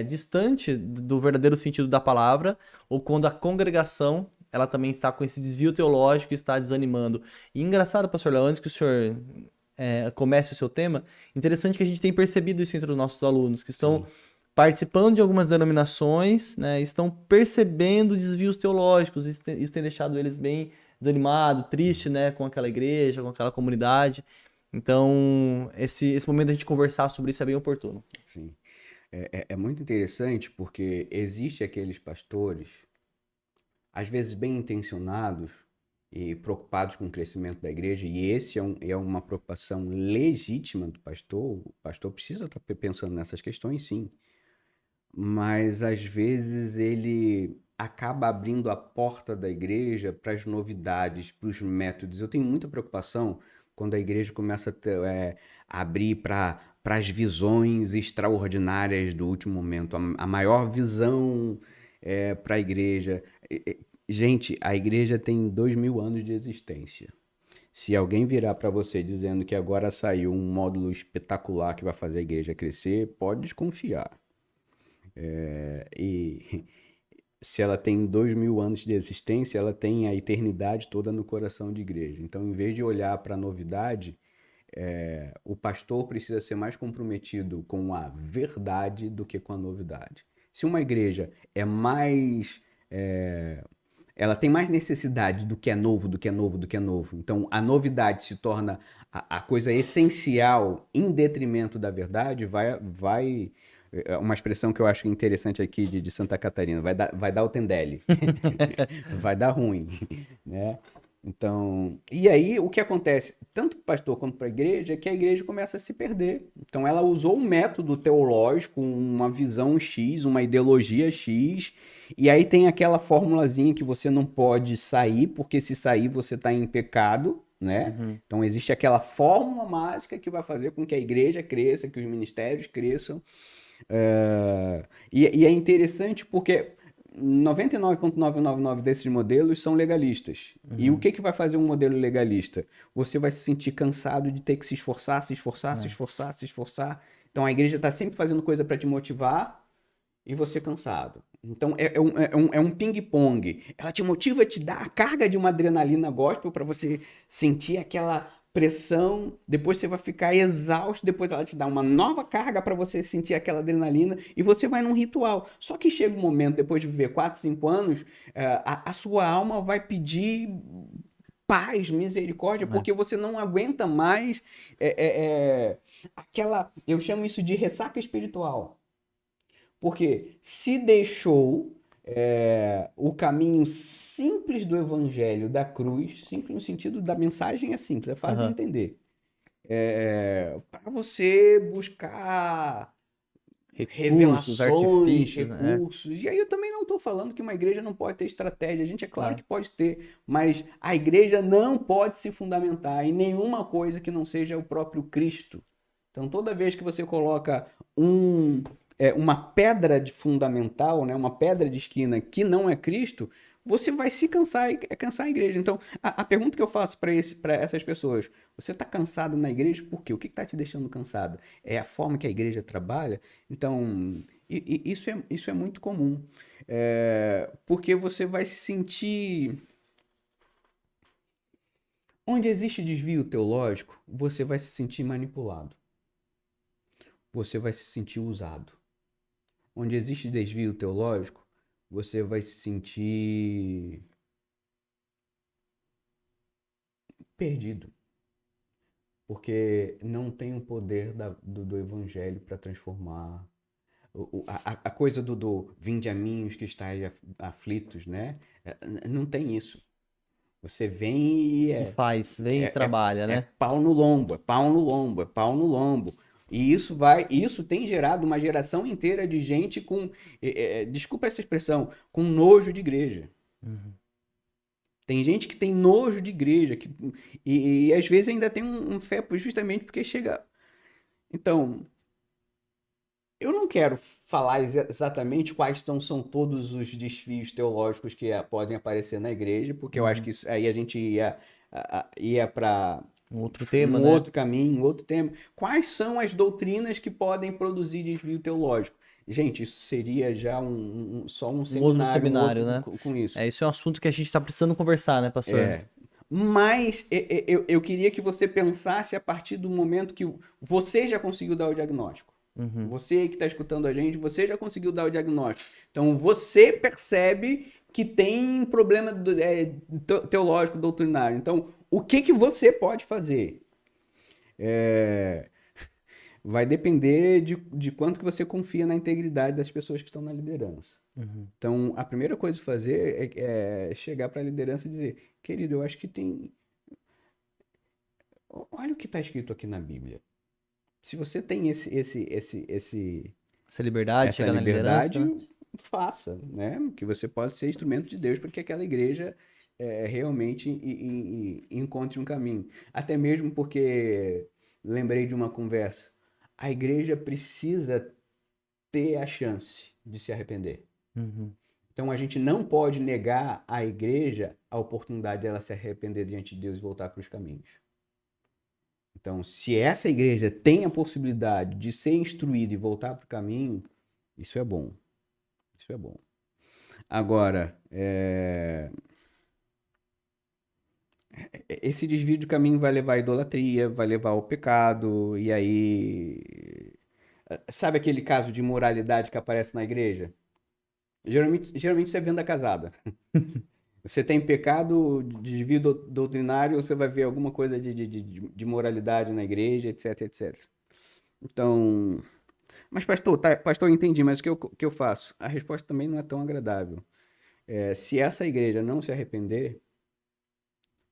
distante do verdadeiro sentido da palavra, ou quando a congregação ela também está com esse desvio teológico e está desanimando. E engraçado, pastor Léo, antes que o senhor comece o seu tema, interessante que a gente tem percebido isso entre os nossos alunos, que estão participando de algumas denominações, né, estão percebendo desvios teológicos, isso tem deixado eles bem desanimados, tristes, né, com aquela igreja, com aquela comunidade. Então, esse momento da gente conversar sobre isso é bem oportuno. Sim. É muito interessante porque existe aqueles pastores, às vezes bem intencionados e preocupados com o crescimento da igreja, e esse é uma preocupação legítima do pastor. O pastor precisa estar pensando nessas questões, sim. Mas às vezes ele acaba abrindo a porta da igreja para as novidades, para os métodos. Eu tenho muita preocupação quando a igreja começa a abrir para as visões extraordinárias do último momento. A maior visão para a igreja. Gente, a igreja tem 2000 anos de existência. Se alguém virar para você dizendo que agora saiu um módulo espetacular que vai fazer a igreja crescer, pode desconfiar. E se ela tem 2000 anos de existência, ela tem a eternidade toda no coração de igreja. Então, em vez de olhar para a novidade, o pastor precisa ser mais comprometido com a verdade do que com a novidade. Se uma igreja ela tem mais necessidade do que é novo, do que é novo, do que é novo. Então, a novidade se torna a coisa essencial em detrimento da verdade, é uma expressão que eu acho interessante aqui de Santa Catarina, vai dar o tendele, vai dar ruim, né? Então, e aí o que acontece, tanto para o pastor quanto para a igreja, é que a igreja começa a se perder. Então ela usou um método teológico, uma visão X, uma ideologia X, e aí tem aquela formulazinha que você não pode sair, porque se sair você está em pecado, né? Então existe aquela fórmula mágica que vai fazer com que a igreja cresça, que os ministérios cresçam. E é interessante porque 99,999 desses modelos são legalistas. E o que vai fazer um modelo legalista? Você vai se sentir cansado de ter que se esforçar, se esforçar, se esforçar, se esforçar. Então a igreja está sempre fazendo coisa para te motivar e você cansado. Então é um ping-pong. Ela te motiva, te dá a carga de uma adrenalina gospel para você sentir aquela pressão, depois você vai ficar exausto, depois ela te dá uma nova carga para você sentir aquela adrenalina e você vai num ritual. Só que chega um momento, depois de viver 4, 5 anos, a sua alma vai pedir paz, misericórdia, porque você não aguenta mais aquela, eu chamo isso de ressaca espiritual. Porque se deixou o caminho simples do evangelho da cruz, simples no sentido da mensagem é simples, é fácil de Aham. entender. Para você buscar Recursos, revelações, artifícios, né? recursos. E aí eu também não estou falando que uma igreja não pode ter estratégia. A gente é claro Claro. que pode ter, mas a igreja não pode se fundamentar em nenhuma coisa que não seja o próprio Cristo. Então, toda vez que você coloca uma pedra de fundamental, né, uma pedra de esquina que não é Cristo, você vai se cansar a igreja. Então, a pergunta que eu faço para essas pessoas: você está cansado na igreja por quê? O que está te deixando cansado? É a forma que a igreja trabalha? Então, isso é muito comum. Porque você vai se sentir. Onde existe desvio teológico, você vai se sentir manipulado. Você vai se sentir usado. Onde existe desvio teológico, você vai se sentir perdido. Porque não tem o poder do evangelho para transformar. A coisa do vinde a mim os que estáis aflitos, né? Não tem isso. Você vem e E faz, vem e é, é, trabalha, é né? pau no lombo, é pau no lombo, é pau no lombo. E isso tem gerado uma geração inteira de gente com, desculpa essa expressão, com nojo de igreja. Uhum. Tem gente que tem nojo de igreja, e às vezes ainda tem um fé justamente porque chega. Então, eu não quero falar exatamente quais são todos os desvios teológicos que podem aparecer na igreja, porque eu acho Uhum. que aí a gente ia para Um outro tema, um né? outro caminho, um outro tema. Quais são as doutrinas que podem produzir desvio teológico? Gente, isso seria já só um Um outro seminário, um seminário, outro né? com isso. Isso é um assunto que a gente está precisando conversar, né, pastor? É. Mas eu queria que você pensasse a partir do momento que você já conseguiu dar o diagnóstico. Uhum. Você que está escutando a gente, você já conseguiu dar o diagnóstico. Então você percebe que tem problema teológico, doutrinário. Então, o que você pode fazer? É, vai depender de quanto que você confia na integridade das pessoas que estão na liderança. Uhum. Então, a primeira coisa a fazer é chegar para a liderança e dizer: querido, eu acho que tem. Olha o que está escrito aqui na Bíblia. Se você tem Essa liberdade, essa chegar na liderança, liberdade, né? faça, né? Que você pode ser instrumento de Deus para que aquela igreja realmente encontre um caminho. Até mesmo porque lembrei de uma conversa. A igreja precisa ter a chance de se arrepender. Uhum. Então a gente não pode negar à igreja a oportunidade dela se arrepender diante de Deus e voltar para os caminhos. Então, se essa igreja tem a possibilidade de ser instruída e voltar para o caminho, isso é bom. Isso é bom. Agora, esse desvio de caminho vai levar à idolatria, vai levar ao pecado, e aí. Sabe aquele caso de imoralidade que aparece na igreja? Geralmente você é venda casada. Você tem pecado, desvio doutrinário, você vai ver alguma coisa de moralidade na igreja, etc, etc. Então. Mas, pastor, pastor, eu entendi, mas o que eu faço? A resposta também não é tão agradável. Se essa igreja não se arrepender,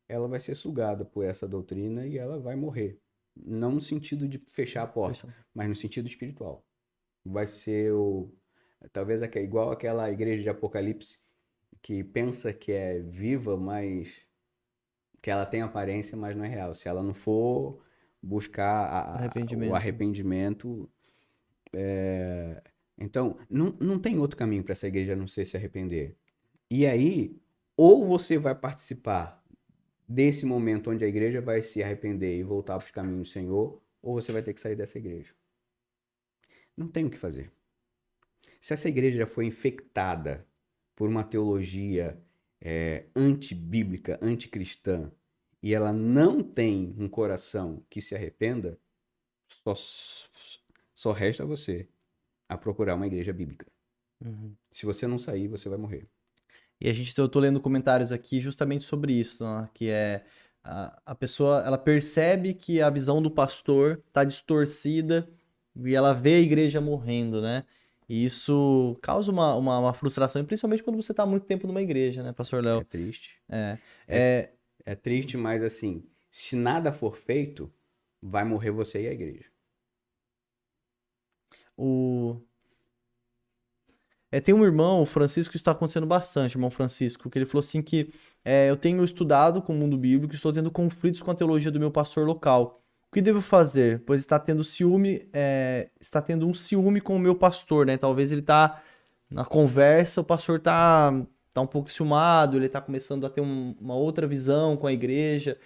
ela vai ser sugada por essa doutrina e ela vai morrer. Não no sentido de fechar a porta, Fechou. mas no sentido espiritual. Vai ser talvez igual aquela igreja de Apocalipse que pensa que é viva, mas que ela tem aparência, mas não é real. Se ela não for buscar o Arrependimento. arrependimento, então não tem outro caminho para essa igreja a não ser se arrepender. E aí, ou você vai participar desse momento onde a igreja vai se arrepender e voltar para os caminhos do Senhor, ou você vai ter que sair dessa igreja. Não tem o que fazer. Se essa igreja já foi infectada por uma teologia antibíblica, anticristã, e ela não tem um coração que se arrependa, só, só resta você a procurar uma igreja bíblica. Uhum. Se você não sair, você vai morrer. E eu tô lendo comentários aqui justamente sobre isso, né? Que é a pessoa, ela percebe que a visão do pastor tá distorcida e ela vê a igreja morrendo, né? E isso causa uma frustração, e principalmente quando você tá há muito tempo numa igreja, né, pastor É Léo? triste. É, É, é, é triste, mas assim, se nada for feito, vai morrer você e a igreja. o, tem um irmão, o Francisco, que isso está acontecendo bastante, irmão Francisco, que ele falou assim que eu tenho estudado com o mundo bíblico, estou tendo conflitos com a teologia do meu pastor local. O que devo fazer? Pois está tendo ciúme, está tendo um ciúme com o meu pastor, né? Talvez ele tá na conversa, o pastor tá um pouco ciumado, ele tá começando a ter uma outra visão com a igreja.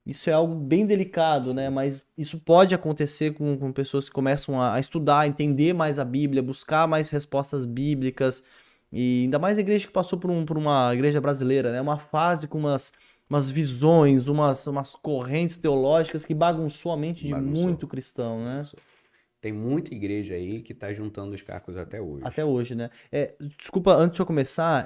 Isso é algo bem delicado, né? Sim. Mas isso pode acontecer com pessoas que começam a estudar, a entender mais a Bíblia, buscar mais respostas bíblicas. E ainda mais a igreja que passou por uma igreja brasileira, né? Uma fase com umas visões, umas correntes teológicas que bagunçou a mente de Bagunçou. muito cristão, né? Bagunçou. Tem muita igreja aí que tá juntando os cacos até Até hoje. hoje, né? Desculpa, antes de eu começar,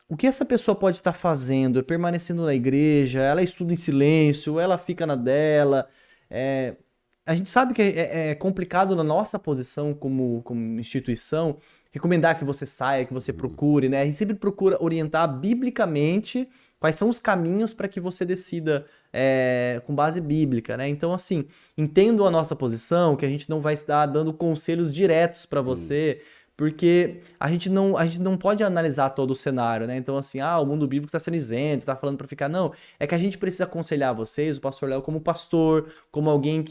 o que essa pessoa pode estar fazendo? É permanecendo na igreja? Ela estuda em silêncio? Ela fica na dela? É, a gente sabe que é complicado na nossa posição como instituição recomendar que você saia, que você Uhum. procure, né? A gente sempre procura orientar biblicamente quais são os caminhos para que você decida com base bíblica, né? Então, assim, entendo a nossa posição, que a gente não vai estar dando conselhos diretos para Sim. você, porque a gente não pode analisar todo o cenário, né? Então, assim, o mundo bíblico está sendo isento, está falando para ficar. Não, é que a gente precisa aconselhar vocês, o pastor Léo, como pastor, como alguém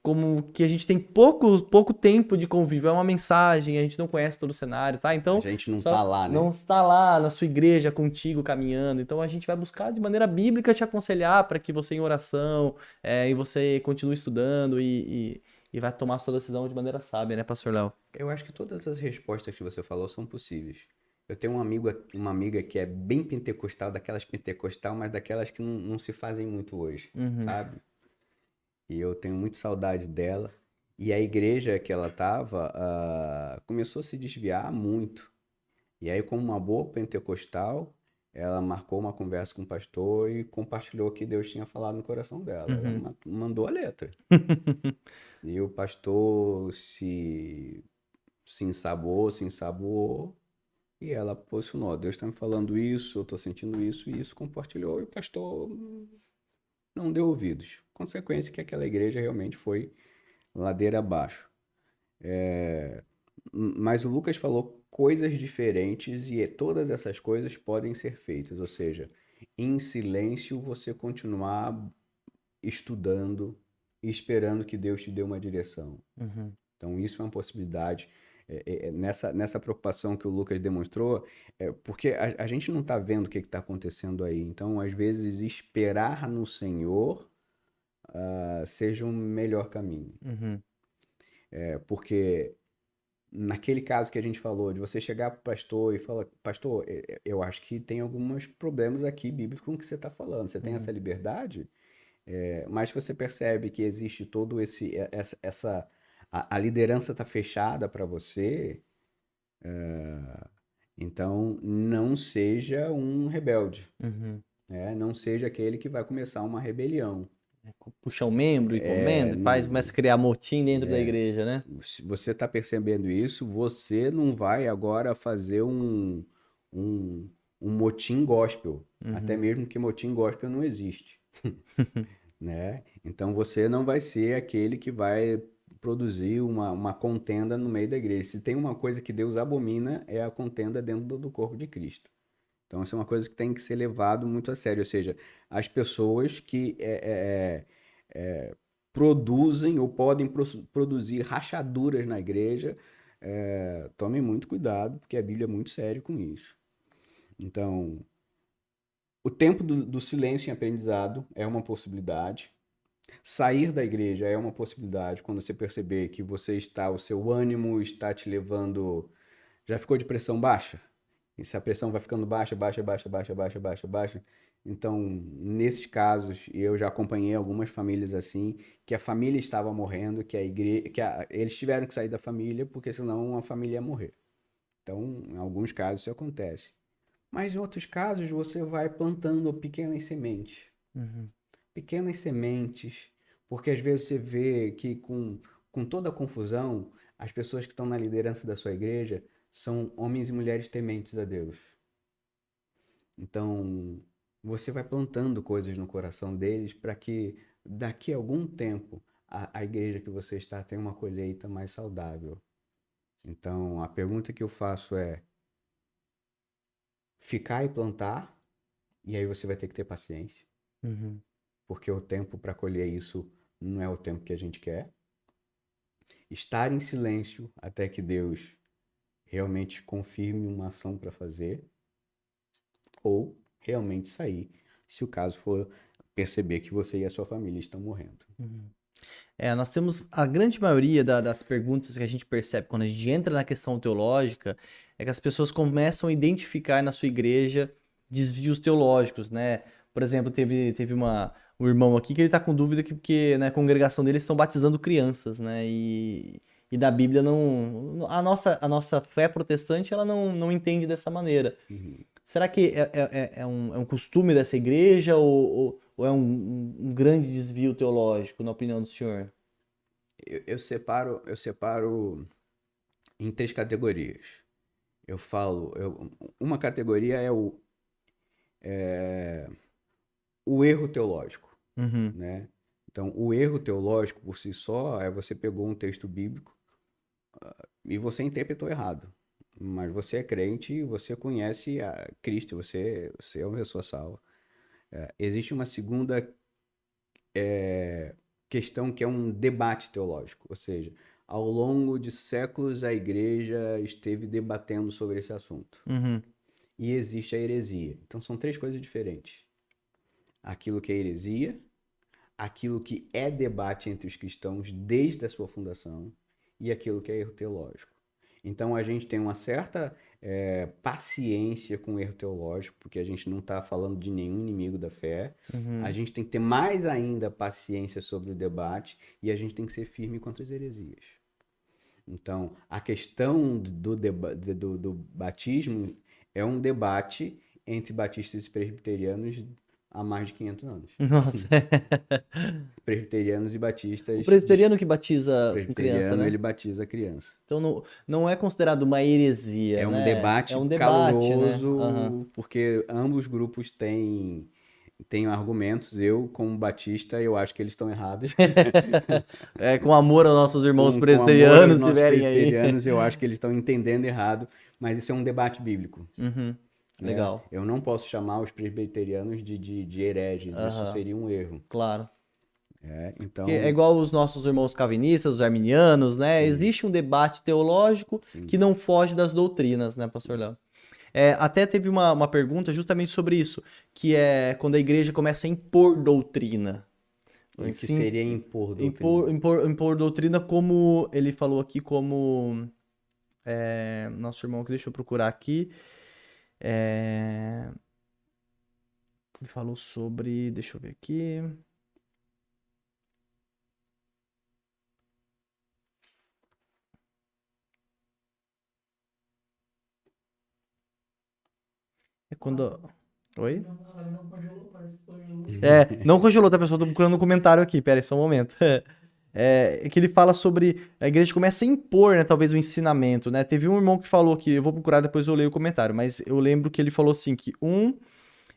como que a gente tem pouco tempo de convívio, é uma mensagem, a gente não conhece todo o cenário, tá? A Então, gente não tá só lá, não né? está lá na sua igreja contigo caminhando. Então, a gente vai buscar de maneira bíblica te aconselhar para que você em oração e você continue estudando e vai tomar a sua decisão de maneira sábia, né, pastor Léo? Eu acho que todas as respostas que você falou são possíveis. Eu tenho uma amiga que é bem pentecostal, daquelas pentecostal, mas daquelas que não se fazem muito hoje, Uhum, sabe? E eu tenho muita saudade dela. E a igreja que ela tava, começou a se desviar muito. E aí, como uma boa pentecostal, ela marcou uma conversa com o pastor e compartilhou o que Deus tinha falado no coração dela. Ela uhum. mandou a letra. E o pastor se ensaboou e ela posicionou: Deus está me falando isso, eu estou sentindo isso, e isso compartilhou. E o pastor não deu ouvidos. Consequência que aquela igreja realmente foi ladeira abaixo. Mas o Lucas falou coisas diferentes e todas essas coisas podem ser feitas, ou seja, em silêncio você continuar estudando e esperando que Deus te dê uma direção. Uhum, Então, isso é uma possibilidade. Nessa preocupação que o Lucas demonstrou, porque a gente não está vendo o que está acontecendo aí. Então, às vezes, esperar no Senhor seja um melhor caminho. uhum, Porque naquele caso que a gente falou, de você chegar para o pastor e falar: Pastor, eu acho que tem alguns problemas aqui bíblicos com o que você está falando. Você tem essa uhum, liberdade? Mas você percebe que existe todo a liderança está fechada para você, então não seja um rebelde, uhum. né? Não seja aquele que vai começar uma rebelião. Puxar o membro e comendo, começa a criar motim dentro da igreja, né? Se você está percebendo isso, você não vai agora fazer um, um motim gospel, até Uhum, mesmo que motim gospel não existe. Né? Então você não vai ser aquele que vai produzir uma contenda no meio da igreja. Se tem uma coisa que Deus abomina, é a contenda dentro do corpo de Cristo. Então isso é uma coisa que tem que ser levado muito a sério. Ou seja, as pessoas que produzem ou podem produzir rachaduras na igreja, tomem muito cuidado, porque a Bíblia é muito séria com isso. Então, o tempo do silêncio em aprendizado é uma possibilidade. Sair da igreja é uma possibilidade quando você perceber que o seu ânimo está te levando. Já ficou de pressão baixa? E se a pressão vai ficando baixa, baixa, baixa, baixa, baixa, baixa, baixa. Então, nesses casos, eu já acompanhei algumas famílias assim, que a família estava morrendo, que a igreja, eles tiveram que sair da família, porque senão a família ia morrer. Então, em alguns casos isso acontece. Mas em outros casos você vai plantando pequenas sementes. Uhum. Pequenas sementes, porque às vezes você vê que com toda a confusão, as pessoas que estão na liderança da sua igreja são homens e mulheres tementes a Deus. Então, você vai plantando coisas no coração deles para que daqui a algum tempo a igreja que você está tenha uma colheita mais saudável. Então, a pergunta que eu faço é: ficar e plantar, e aí você vai ter que ter paciência, Uhum. porque o tempo para colher isso não é o tempo que a gente quer. Estar em silêncio até que Deus realmente confirme uma ação para fazer, ou realmente sair, se o caso for perceber que você e a sua família estão morrendo. Uhum. Nós temos a grande maioria das perguntas que a gente percebe quando a gente entra na questão teológica é que as pessoas começam a identificar na sua igreja desvios teológicos, né? Por exemplo, teve um irmão aqui que ele está com dúvida que porque na congregação dele estão batizando crianças, né? E da Bíblia não a nossa fé protestante ela não entende dessa maneira. Uhum. Será que é um costume dessa igreja ou é um grande desvio teológico, na opinião do senhor? Eu separo em três categorias. Uma categoria é o erro teológico, Uhum. né? Então, o erro teológico por si só é você pegou um texto bíblico e você interpretou errado. Mas você é crente, você conhece a Cristo, você é uma pessoa salva. Existe uma segunda questão que é um debate teológico, ou seja, ao longo de séculos a igreja esteve debatendo sobre esse assunto. Uhum. E existe a heresia. Então são três coisas diferentes. Aquilo que é heresia, aquilo que é debate entre os cristãos desde a sua fundação e aquilo que é erro teológico. Então a gente tem uma certa paciência com o erro teológico, porque a gente não está falando de nenhum inimigo da fé. A Uhum. gente tem que ter mais ainda paciência sobre o debate e a gente tem que ser firme contra as heresias. Então, a questão do batismo é um debate entre batistas e presbiterianos há mais de 500 anos. Nossa. Presbiterianos e O batistas. presbiteriano que batiza com criança, Presbiteriano, né? ele batiza a criança. Então não é considerado uma heresia, É um né? É debate um debate, né? Aham. caloroso, porque ambos grupos têm argumentos. Eu, como batista, eu acho que eles estão errados. Com amor aos nossos irmãos Com amor aos presbiterianos nossos estiverem aí. presbiterianos, eu acho que eles estão entendendo errado, mas isso é um debate bíblico, Uhum. né? Legal. Eu não posso chamar os presbiterianos de hereges, isso Aham. seria um erro, Claro. né? Porque é Então, igual os nossos irmãos calvinistas, os arminianos, né? sim, Existe um debate teológico que sim. não foge das doutrinas, né, pastor Léo? Até teve uma pergunta justamente sobre isso, que é quando a igreja começa a impor doutrina. E o que Sim, seria impor impor, doutrina? impor, impor doutrina como ele falou aqui, como nosso irmão, que deixa eu procurar aqui, é, ele falou sobre, deixa eu ver aqui. É quando. Oi? Não congelou, tá, pessoal? Tô procurando um comentário aqui, pera aí, só um momento. Que ele fala sobre a igreja começa a impor, né, talvez o ensinamento, né? Teve um irmão que falou que eu vou procurar depois eu leio o comentário, mas eu lembro que ele falou assim que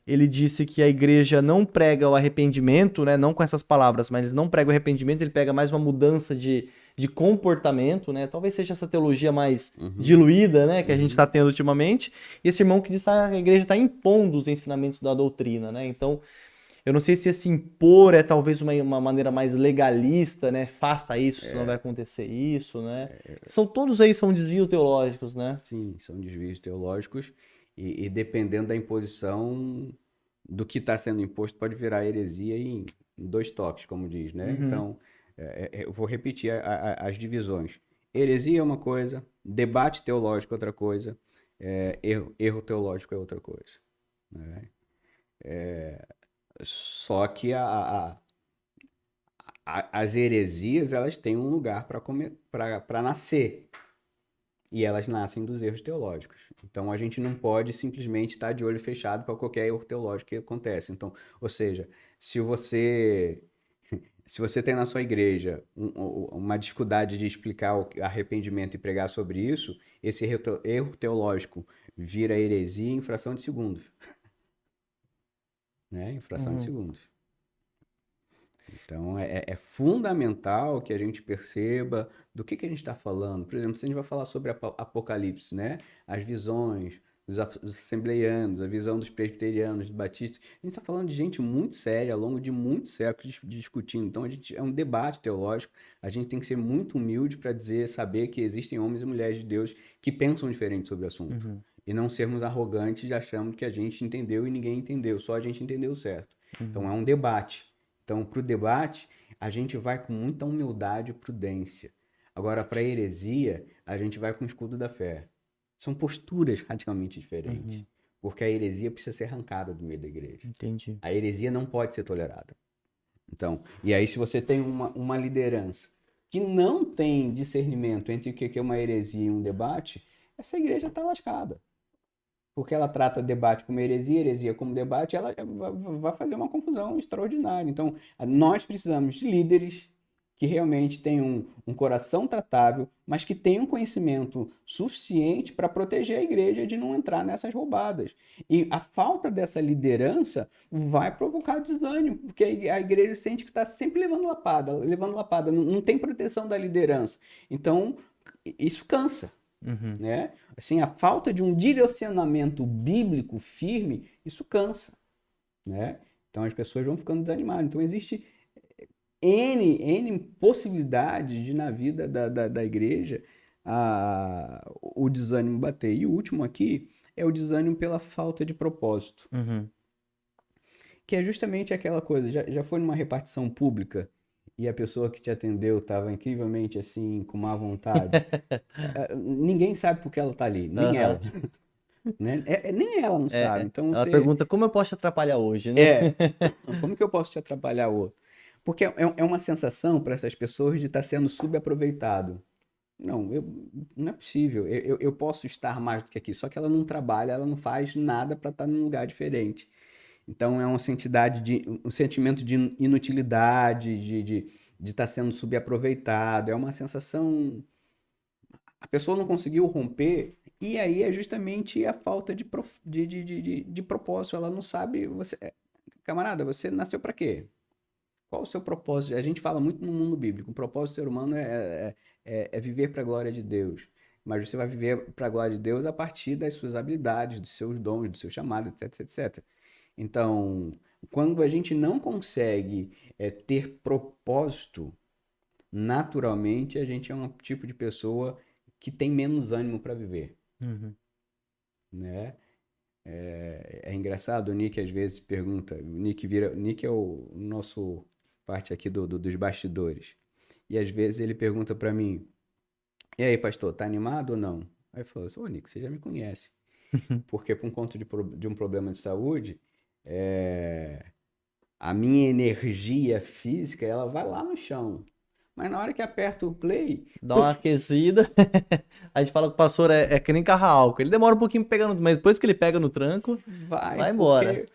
ele disse que a igreja não prega o arrependimento, né? Não com essas palavras, mas não prega o arrependimento, ele pega mais uma mudança de comportamento, né? Talvez seja essa teologia mais Uhum, diluída, né? Que a gente uhum. está tendo ultimamente. E esse irmão que diz que a igreja está impondo os ensinamentos da doutrina, né? Então, eu não sei se esse impor é talvez uma maneira mais legalista, né? Faça isso, senão vai acontecer isso, né? São todos aí são desvios teológicos, né? Sim, são desvios teológicos e dependendo da imposição do que está sendo imposto pode virar heresia em dois toques, como diz, né? Uhum. Então, eu vou repetir as divisões. Heresia é uma coisa, debate teológico é outra coisa, erro teológico é outra coisa, né? Só que as heresias elas têm um lugar para nascer. E elas nascem dos erros teológicos. Então a gente não pode simplesmente estar de olho fechado para qualquer erro teológico que acontece. Então, ou seja, se você se você tem na sua igreja uma dificuldade de explicar o arrependimento e pregar sobre isso, esse erro teológico vira heresia em fração de segundos, né? Em fração de Uhum. segundos. Então, é fundamental que a gente perceba do que a gente está falando. Por exemplo, se a gente vai falar sobre Apocalipse, né? As visões dos assembleianos, a visão dos presbiterianos, dos batistas. A gente está falando de gente muito séria, ao longo de muitos séculos discutindo. Então, é um debate teológico. A gente tem que ser muito humilde para dizer, saber que existem homens e mulheres de Deus que pensam diferente sobre o assunto. Uhum. E não sermos arrogantes de achando que a gente entendeu e ninguém entendeu, só a gente entendeu certo. Então, Uhum. é um debate. Então, para o debate, a gente vai com muita humildade e prudência. Agora, para a heresia, a gente vai com o escudo da fé. São posturas radicalmente diferentes. Uhum. Porque a heresia precisa ser arrancada do meio da igreja. Entendi. A heresia não pode ser tolerada. Então, e aí, se você tem uma liderança que não tem discernimento entre o que é uma heresia e um debate, essa igreja está lascada. Porque ela trata debate como heresia, heresia como debate, ela vai fazer uma confusão extraordinária. Então, nós precisamos de líderes que realmente tenham um coração tratável, mas que tenham conhecimento suficiente para proteger a igreja de não entrar nessas roubadas. E a falta dessa liderança vai provocar desânimo, porque a igreja sente que está sempre levando lapada, não tem proteção da liderança. Então, isso cansa. Uhum. Né? Assim, a falta de um direcionamento bíblico firme, isso cansa, né? Então as pessoas vão ficando desanimadas. Então existe N possibilidades de na vida da igreja o desânimo bater. E o último aqui é o desânimo pela falta de propósito, Uhum. que é justamente aquela coisa, já foi numa repartição pública e a pessoa que te atendeu estava incrivelmente assim, com má vontade. Ninguém sabe por que ela tá ali, nem Aham. ela, né? Nem ela não sabe. Então Ela você, pergunta como eu posso te atrapalhar hoje, né? como que eu posso te atrapalhar outro? Porque é uma sensação para essas pessoas de estar sendo subaproveitado. Não, não é possível. Eu posso estar mais do que aqui, só que ela não trabalha, ela não faz nada para estar num lugar diferente. Então é um sentimento de inutilidade, de estar sendo subaproveitado. É uma sensação. A pessoa não conseguiu romper, e aí é justamente a falta de propósito. Ela não sabe. Camarada, você nasceu para quê? Qual o seu propósito? A gente fala muito no mundo bíblico. O propósito do ser humano é viver para a glória de Deus. Mas você vai viver para a glória de Deus a partir das suas habilidades, dos seus dons, do seu chamado, etc, etc. Então, quando a gente não consegue ter propósito, naturalmente a gente é um tipo de pessoa que tem menos ânimo para viver, Uhum. né? É engraçado, o Nick às vezes pergunta, o Nick é o nosso parte aqui dos bastidores. E às vezes ele pergunta para mim: "E aí, pastor, tá animado ou não?" Aí eu falo: "Ô, Nick, você já me conhece." Porque por conta de um problema de saúde, é, a minha energia física, ela vai lá no chão. Mas na hora que aperta o play, Dá uma aquecida. A gente fala que o pastor é que nem carro a álcool. Ele demora um pouquinho pegando, mas depois que ele pega no tranco, vai, vai embora. porque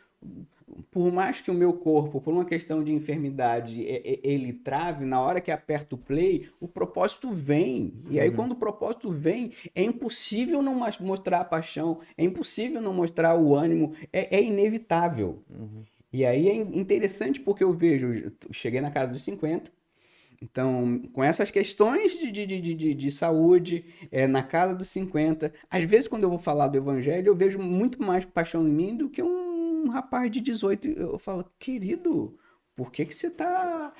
por mais que o meu corpo, por uma questão de enfermidade, ele trave, na hora que aperta o play, o propósito vem. E aí, Uhum. quando o propósito vem, é impossível não mostrar a paixão, é impossível não mostrar o ânimo, é inevitável. Uhum. E aí é interessante porque eu vejo, eu cheguei na casa dos 50, então, com essas questões de saúde, na casa dos 50, às vezes quando eu vou falar do evangelho, eu vejo muito mais paixão em mim do que um rapaz de 18. Eu falo, querido, por que que você tá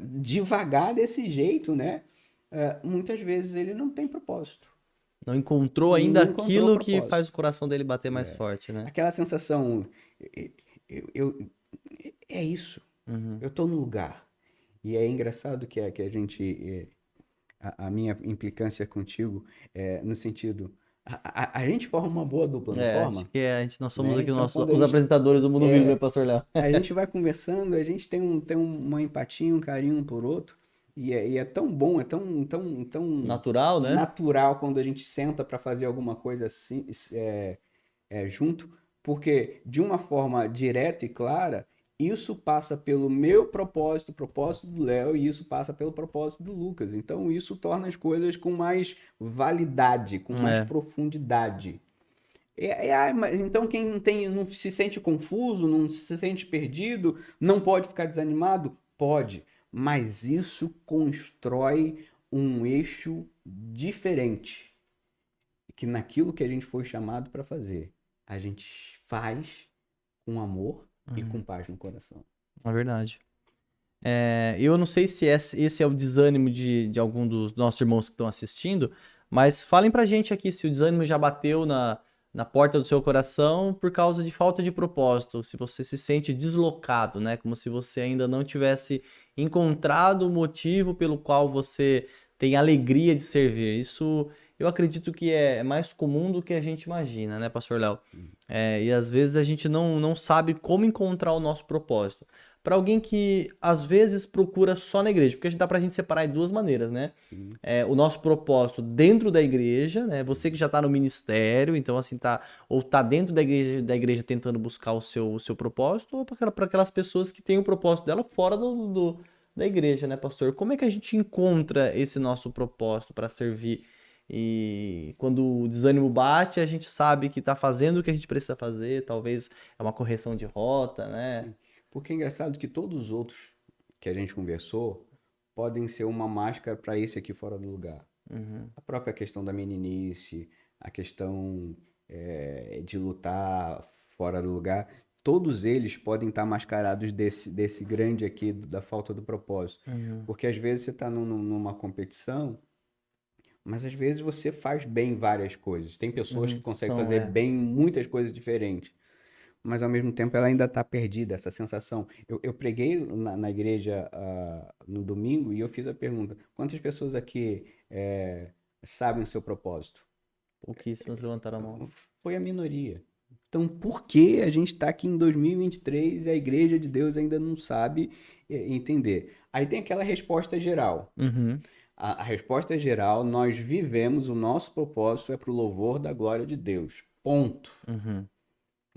devagar desse jeito, né? Muitas vezes ele não tem propósito, Não encontrou ainda não encontrou aquilo que faz propósito. o coração dele bater mais forte, né? Aquela sensação, é isso, Uhum. eu tô no lugar. E é engraçado que a gente, a minha implicância contigo é no sentido, a gente forma uma boa dupla, não Acho forma? que nós somos Né? aqui Então, quando os apresentadores do Mundo Bíblico, né, é, pastor Léo? a gente vai conversando, a gente tem uma empatia, um carinho um por outro, E é tão bom, é tão Natural, né? natural quando a gente senta para fazer alguma coisa assim, junto, porque de uma forma direta e clara, isso passa pelo meu propósito, o propósito do Léo, e isso passa pelo propósito do Lucas. Então isso torna as coisas com mais validade, com mais É. profundidade. Então quem não se sente confuso, não se sente perdido, não pode ficar desanimado? Pode, mas isso constrói um eixo diferente, que naquilo que a gente foi chamado para fazer, a gente faz com amor e com paz no coração. É verdade. Eu não sei se esse é o desânimo de algum dos nossos irmãos que estão assistindo, mas falem pra gente aqui se o desânimo já bateu na porta do seu coração por causa de falta de propósito, se você se sente deslocado, né? Como se você ainda não tivesse encontrado o motivo pelo qual você tem alegria de servir. Isso eu acredito que é mais comum do que a gente imagina, né, Pastor Léo? E às vezes a gente não sabe como encontrar o nosso propósito. Para alguém que às vezes procura só na igreja, porque a gente dá pra gente separar de duas maneiras, né? Sim. O nosso propósito dentro da igreja, né? Você que já tá no ministério, então assim tá dentro da igreja tentando buscar o seu propósito, ou para aquelas pessoas que têm o propósito dela fora da igreja, né, pastor? Como é que a gente encontra esse nosso propósito para servir? E quando o desânimo bate, a gente sabe que tá fazendo o que a gente precisa fazer, talvez é uma correção de rota, né? Sim. Porque é engraçado que todos os outros que a gente conversou podem ser uma máscara para esse aqui fora do lugar. Uhum, A própria questão da meninice, a questão de lutar fora do lugar, todos eles podem estar mascarados desse grande aqui, da falta do propósito. uhum, Porque às vezes você está numa competição, mas às vezes você faz bem várias coisas. Tem pessoas que uhum. conseguem fazer bem muitas coisas diferentes, mas ao mesmo tempo ela ainda está perdida, essa sensação. Eu preguei na igreja no domingo e eu fiz a pergunta: quantas pessoas aqui sabem o seu propósito? Pouquíssimos levantaram a mão. Foi a minoria. Então, por que a gente está aqui em 2023 e a igreja de Deus ainda não sabe entender? Aí tem aquela resposta geral. Uhum, A resposta geral, nós vivemos, o nosso propósito é para o louvor da glória de Deus. Ponto. uhum,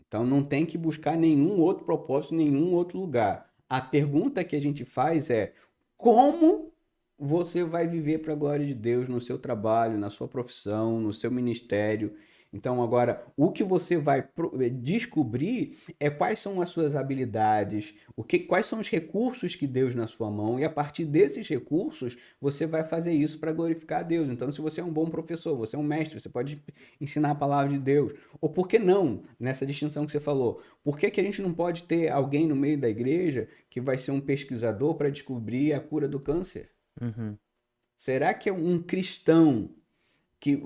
Então não tem que buscar nenhum outro propósito, em nenhum outro lugar. A pergunta que a gente faz é: como você vai viver para a glória de Deus no seu trabalho, na sua profissão, no seu ministério? Então agora, o que você vai descobrir é quais são as suas habilidades, quais são os recursos que Deus na sua mão, e a partir desses recursos você vai fazer isso para glorificar a Deus. Então, se você é um bom professor, você é um mestre, você pode ensinar a palavra de Deus. Ou por que não, nessa distinção que você falou, por que a gente não pode ter alguém no meio da igreja que vai ser um pesquisador para descobrir a cura do câncer? uhum. Será que é um cristão que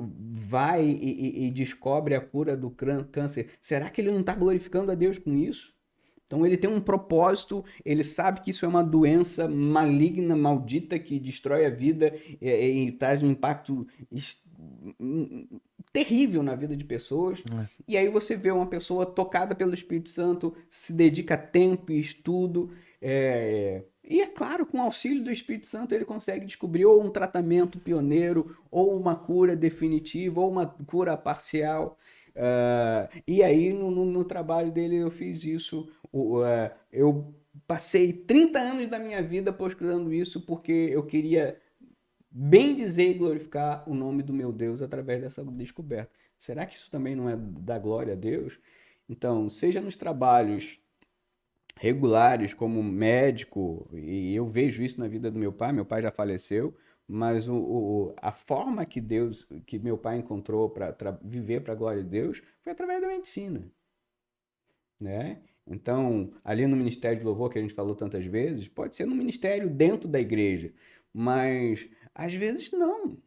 vai e descobre a cura do câncer, será que ele não está glorificando a Deus com isso? Então ele tem um propósito, ele sabe que isso é uma doença maligna, maldita, que destrói a vida e traz um impacto terrível na vida de pessoas. E aí você vê uma pessoa tocada pelo Espírito Santo, se dedica tempo e estudo, e é claro, com o auxílio do Espírito Santo, ele consegue descobrir ou um tratamento pioneiro, ou uma cura definitiva, ou uma cura parcial. E aí, no trabalho dele, eu fiz isso. Eu passei 30 anos da minha vida pesquisando isso porque eu queria bem dizer e glorificar o nome do meu Deus através dessa descoberta. Será que isso também não é da glória a Deus? Então, seja nos trabalhos regulares como médico, e eu vejo isso na vida do meu pai já faleceu, mas a forma que meu pai encontrou para viver para a glória de Deus foi através da medicina, né? Então, ali no Ministério de Louvor que a gente falou tantas vezes, pode ser no ministério dentro da igreja, mas às vezes não,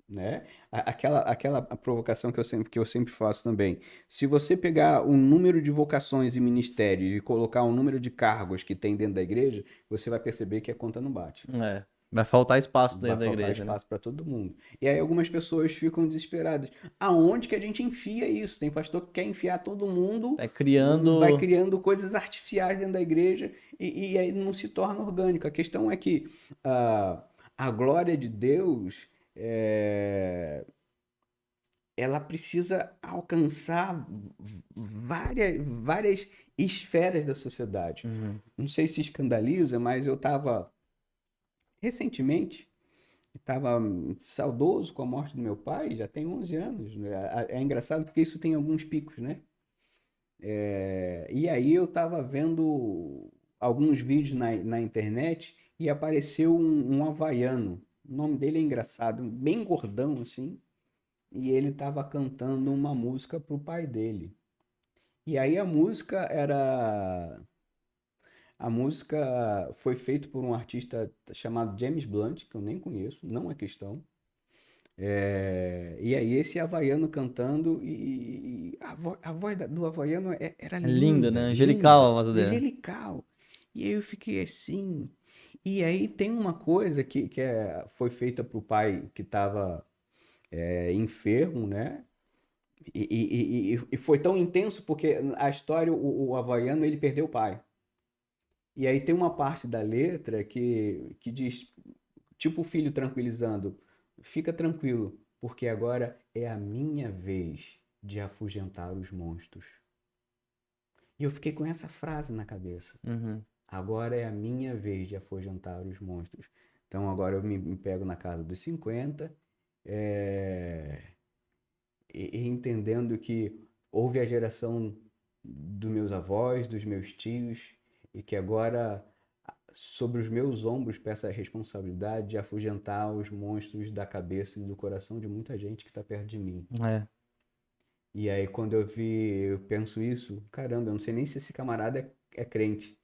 né? Aquela provocação que eu sempre faço também. Se você pegar o número de vocações e ministérios e colocar o número de cargos que tem dentro da igreja, você vai perceber que a conta não bate. Vai faltar espaço Vai dentro da faltar igreja, né? espaço para todo mundo. E aí algumas pessoas ficam desesperadas. Aonde que a gente enfia isso? Tem pastor que quer enfiar todo mundo, Vai vai criando. criando coisas artificiais dentro da igreja e aí não se torna orgânico. A questão é que a glória de Deus, ela precisa alcançar várias esferas da sociedade. Uhum. Não sei se escandaliza, mas eu estava recentemente, estava saudoso com a morte do meu pai, já tem 11 anos. Né? É engraçado porque isso tem alguns picos, né? E aí eu estava vendo alguns vídeos na internet e apareceu um havaiano. O nome dele é engraçado, bem gordão assim. E ele estava cantando uma música pro pai dele. E aí a música foi feita por um artista chamado James Blunt, que eu nem conheço, não é cristão. E aí esse havaiano cantando e a voz do havaiano era É linda, né? linda, Angelical a linda, voz dele. angelical. E aí eu fiquei assim. E aí tem uma coisa que foi feita pro pai que estava enfermo, né? E foi tão intenso porque a história, o havaiano, ele perdeu o pai. E aí tem uma parte da letra que diz, tipo o filho tranquilizando, fica tranquilo, porque agora é a minha vez de afugentar os monstros. E eu fiquei com essa frase na cabeça. Uhum. Agora é a minha vez de afugentar os monstros. Então agora eu me pego na casa dos 50, é, e entendendo que houve a geração dos meus avós, dos meus tios, e que agora sobre os meus ombros peça a responsabilidade de afugentar os monstros da cabeça e do coração de muita gente que está perto de mim. É. E aí quando eu penso isso, caramba, eu não sei nem se esse camarada é crente,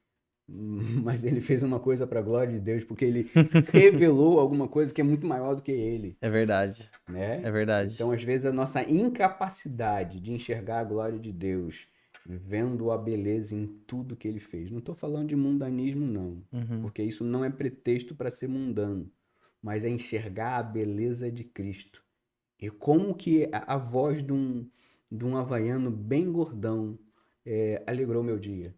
mas ele fez uma coisa para a glória de Deus, porque ele revelou alguma coisa que é muito maior do que ele, É verdade. né? É verdade. Então, às vezes, a nossa incapacidade de enxergar a glória de Deus, vendo a beleza em tudo que ele fez. Não estou falando de mundanismo, não, Uhum. porque isso não é pretexto para ser mundano, mas é enxergar a beleza de Cristo. E como que a voz de um havaiano bem gordão alegrou meu dia.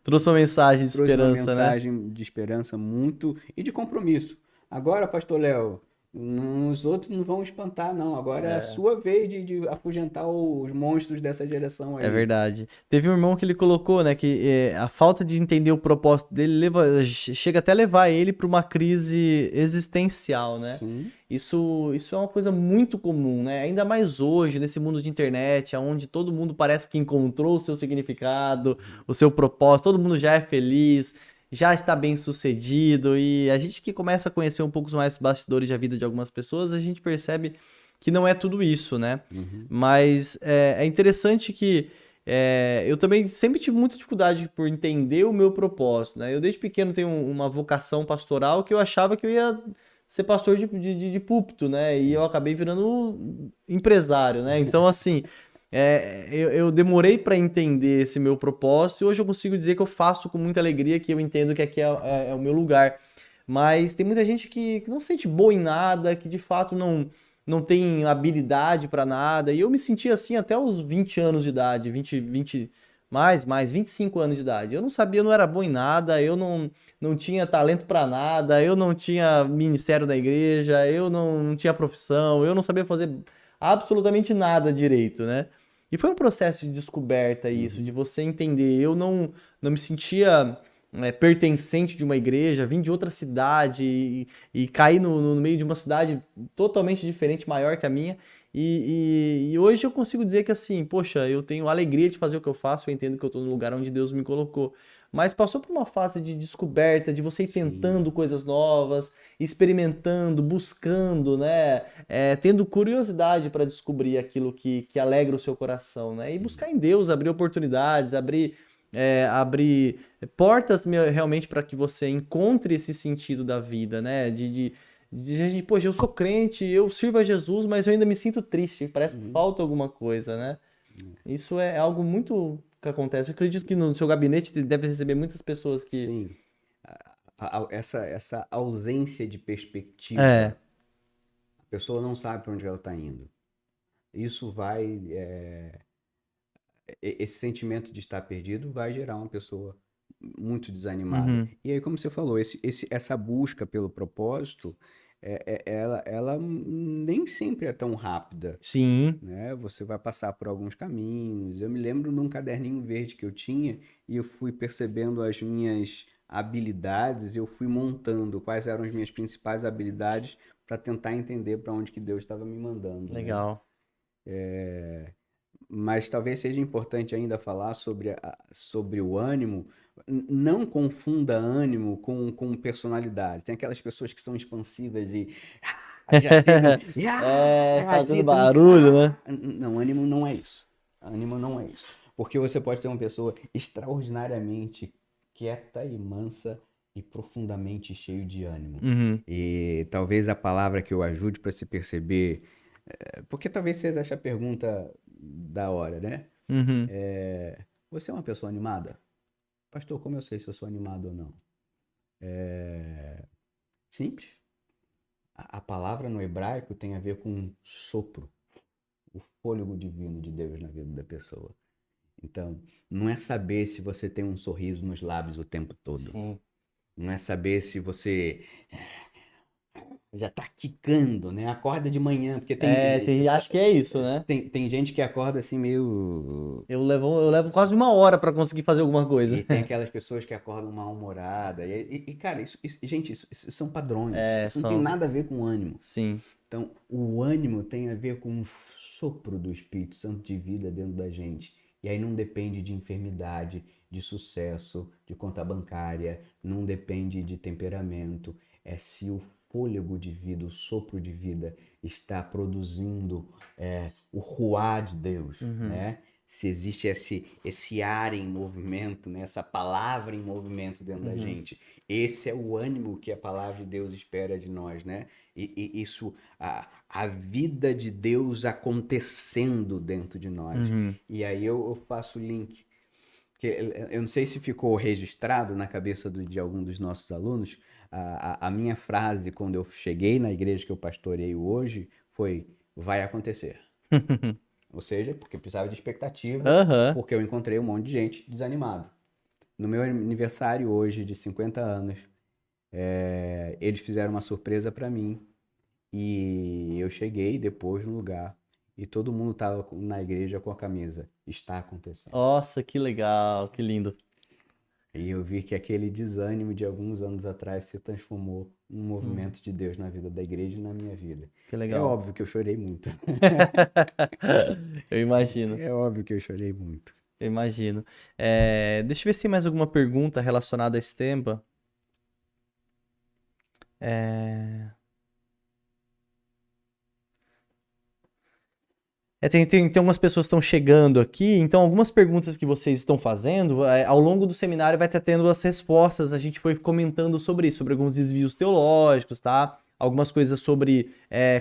Trouxe uma mensagem de Trouxe uma esperança, né? mensagem de esperança muito e de compromisso. Agora, pastor Léo, os outros não vão espantar, não. Agora é a É, sua vez de afugentar os monstros dessa geração é aí. verdade. Teve um irmão que ele colocou, né, que a falta de entender o propósito dele chega até a levar ele para uma crise existencial, né? Sim, Isso é uma coisa muito comum, né? Ainda mais hoje, nesse mundo de internet, onde todo mundo parece que encontrou o seu significado, o seu propósito, todo mundo já é feliz, já está bem sucedido, e a gente que começa a conhecer um pouco mais os bastidores da vida de algumas pessoas, a gente percebe que não é tudo isso, né? uhum, Mas é interessante que eu também sempre tive muita dificuldade por entender o meu propósito, né? Eu desde pequeno tenho uma vocação pastoral que eu achava que eu ia ser pastor de púlpito, né? E eu acabei virando empresário, né? Então, assim, eu demorei para entender esse meu propósito e hoje eu consigo dizer que eu faço com muita alegria, que eu entendo que aqui é o meu lugar. Mas tem muita gente que não se sente boa em nada, que de fato não tem habilidade para nada. E eu me senti assim até os 20 anos de idade, 20 mais 25 anos de idade. Eu não sabia, eu não era bom em nada, eu não tinha talento para nada, eu não tinha ministério da igreja, eu não tinha profissão, eu não sabia fazer absolutamente nada direito, né? E foi um processo de descoberta isso, de uhum, você entender. Eu não me sentia pertencente de uma igreja, vim de outra cidade e caí no meio de uma cidade totalmente diferente, maior que a minha. E hoje eu consigo dizer que assim, poxa, eu tenho alegria de fazer o que eu faço, eu entendo que eu estou no lugar onde Deus me colocou. Mas passou por uma fase de descoberta, de você ir sim, tentando coisas novas, experimentando, buscando, né? Tendo curiosidade para descobrir aquilo que alegra o seu coração, né? E buscar em Deus, abrir oportunidades, abrir portas realmente para que você encontre esse sentido da vida, né? Poxa, eu sou crente, eu sirvo a Jesus, mas eu ainda me sinto triste, parece que uhum, falta alguma coisa, né? Isso é algo muito que acontece. Eu acredito que no seu gabinete deve receber muitas pessoas que. sim. Essa ausência de É, perspectiva, a pessoa não sabe para onde ela está indo. Isso esse sentimento de estar perdido vai gerar uma pessoa muito desanimada. Uhum. E aí, como você falou, essa busca pelo propósito, ela nem sempre é tão rápida, Sim, né? Você vai passar por alguns caminhos. Eu me lembro num caderninho verde que eu tinha e eu fui percebendo as minhas habilidades, eu fui montando quais eram as minhas principais habilidades para tentar entender para onde que Deus estava me mandando, né? legal. Mas talvez seja importante ainda falar sobre o ânimo. Não confunda ânimo com personalidade. Tem aquelas pessoas que são expansivas e já chegam e É, fazendo agitam. barulho, né? Não, ânimo não é isso. Ânimo não é isso. Porque você pode ter uma pessoa extraordinariamente quieta e mansa e profundamente cheio de ânimo. Uhum. E talvez a palavra que eu ajude para se perceber porque talvez seja essa a pergunta da hora, né? Uhum. Você é uma pessoa animada? Pastor, como eu sei se eu sou animado ou não? Simples. A palavra no hebraico tem a ver com sopro, o fôlego divino de Deus na vida da pessoa. Então, não é saber se você tem um sorriso nos lábios o tempo todo. Sim. Não é saber se você já tá quicando, né? Acorda de manhã, porque Acho que é isso, né? tem gente que acorda assim meio. Eu levo quase uma hora pra conseguir fazer alguma coisa. E tem aquelas pessoas que acordam mal-humoradas. Cara, gente, isso são padrões. Isso não tem São. nada a ver com ânimo. Sim. Então, o ânimo tem a ver com o sopro do Espírito Santo de vida dentro da gente. E aí não depende de enfermidade, de sucesso, de conta bancária, não depende de temperamento. É se o fôlego de vida, o sopro de vida está produzindo o ruá de Deus, Uhum. né? Se existe esse ar em movimento, né? Essa palavra em movimento dentro da Uhum. gente. Esse é o ânimo que a palavra de Deus espera de nós, né? E isso, a vida de Deus acontecendo dentro de nós. Uhum. E aí eu faço o link. Que eu não sei se ficou registrado na cabeça de algum dos nossos alunos. A minha frase quando eu cheguei na igreja que eu pastoreio hoje foi: vai acontecer. Ou seja, porque eu precisava de expectativa, Aham. porque eu encontrei um monte de gente desanimada. No meu aniversário hoje, de 50 anos, eles fizeram uma surpresa para mim. E eu cheguei depois no lugar e todo mundo estava na igreja com a camisa. Está acontecendo. Nossa, que legal, que lindo. E eu vi que aquele desânimo de alguns anos atrás se transformou num Uhum. movimento de Deus na vida da igreja e na minha vida. Que É legal. óbvio que eu chorei muito. Eu imagino, É óbvio que eu chorei muito. eu imagino. Deixa eu ver se tem mais alguma pergunta relacionada a esse tema. É, tem algumas pessoas que estão chegando aqui, então algumas perguntas que vocês estão fazendo, ao longo do seminário vai estar tendo as respostas. A gente foi comentando sobre isso, sobre alguns desvios teológicos, tá? Algumas coisas sobre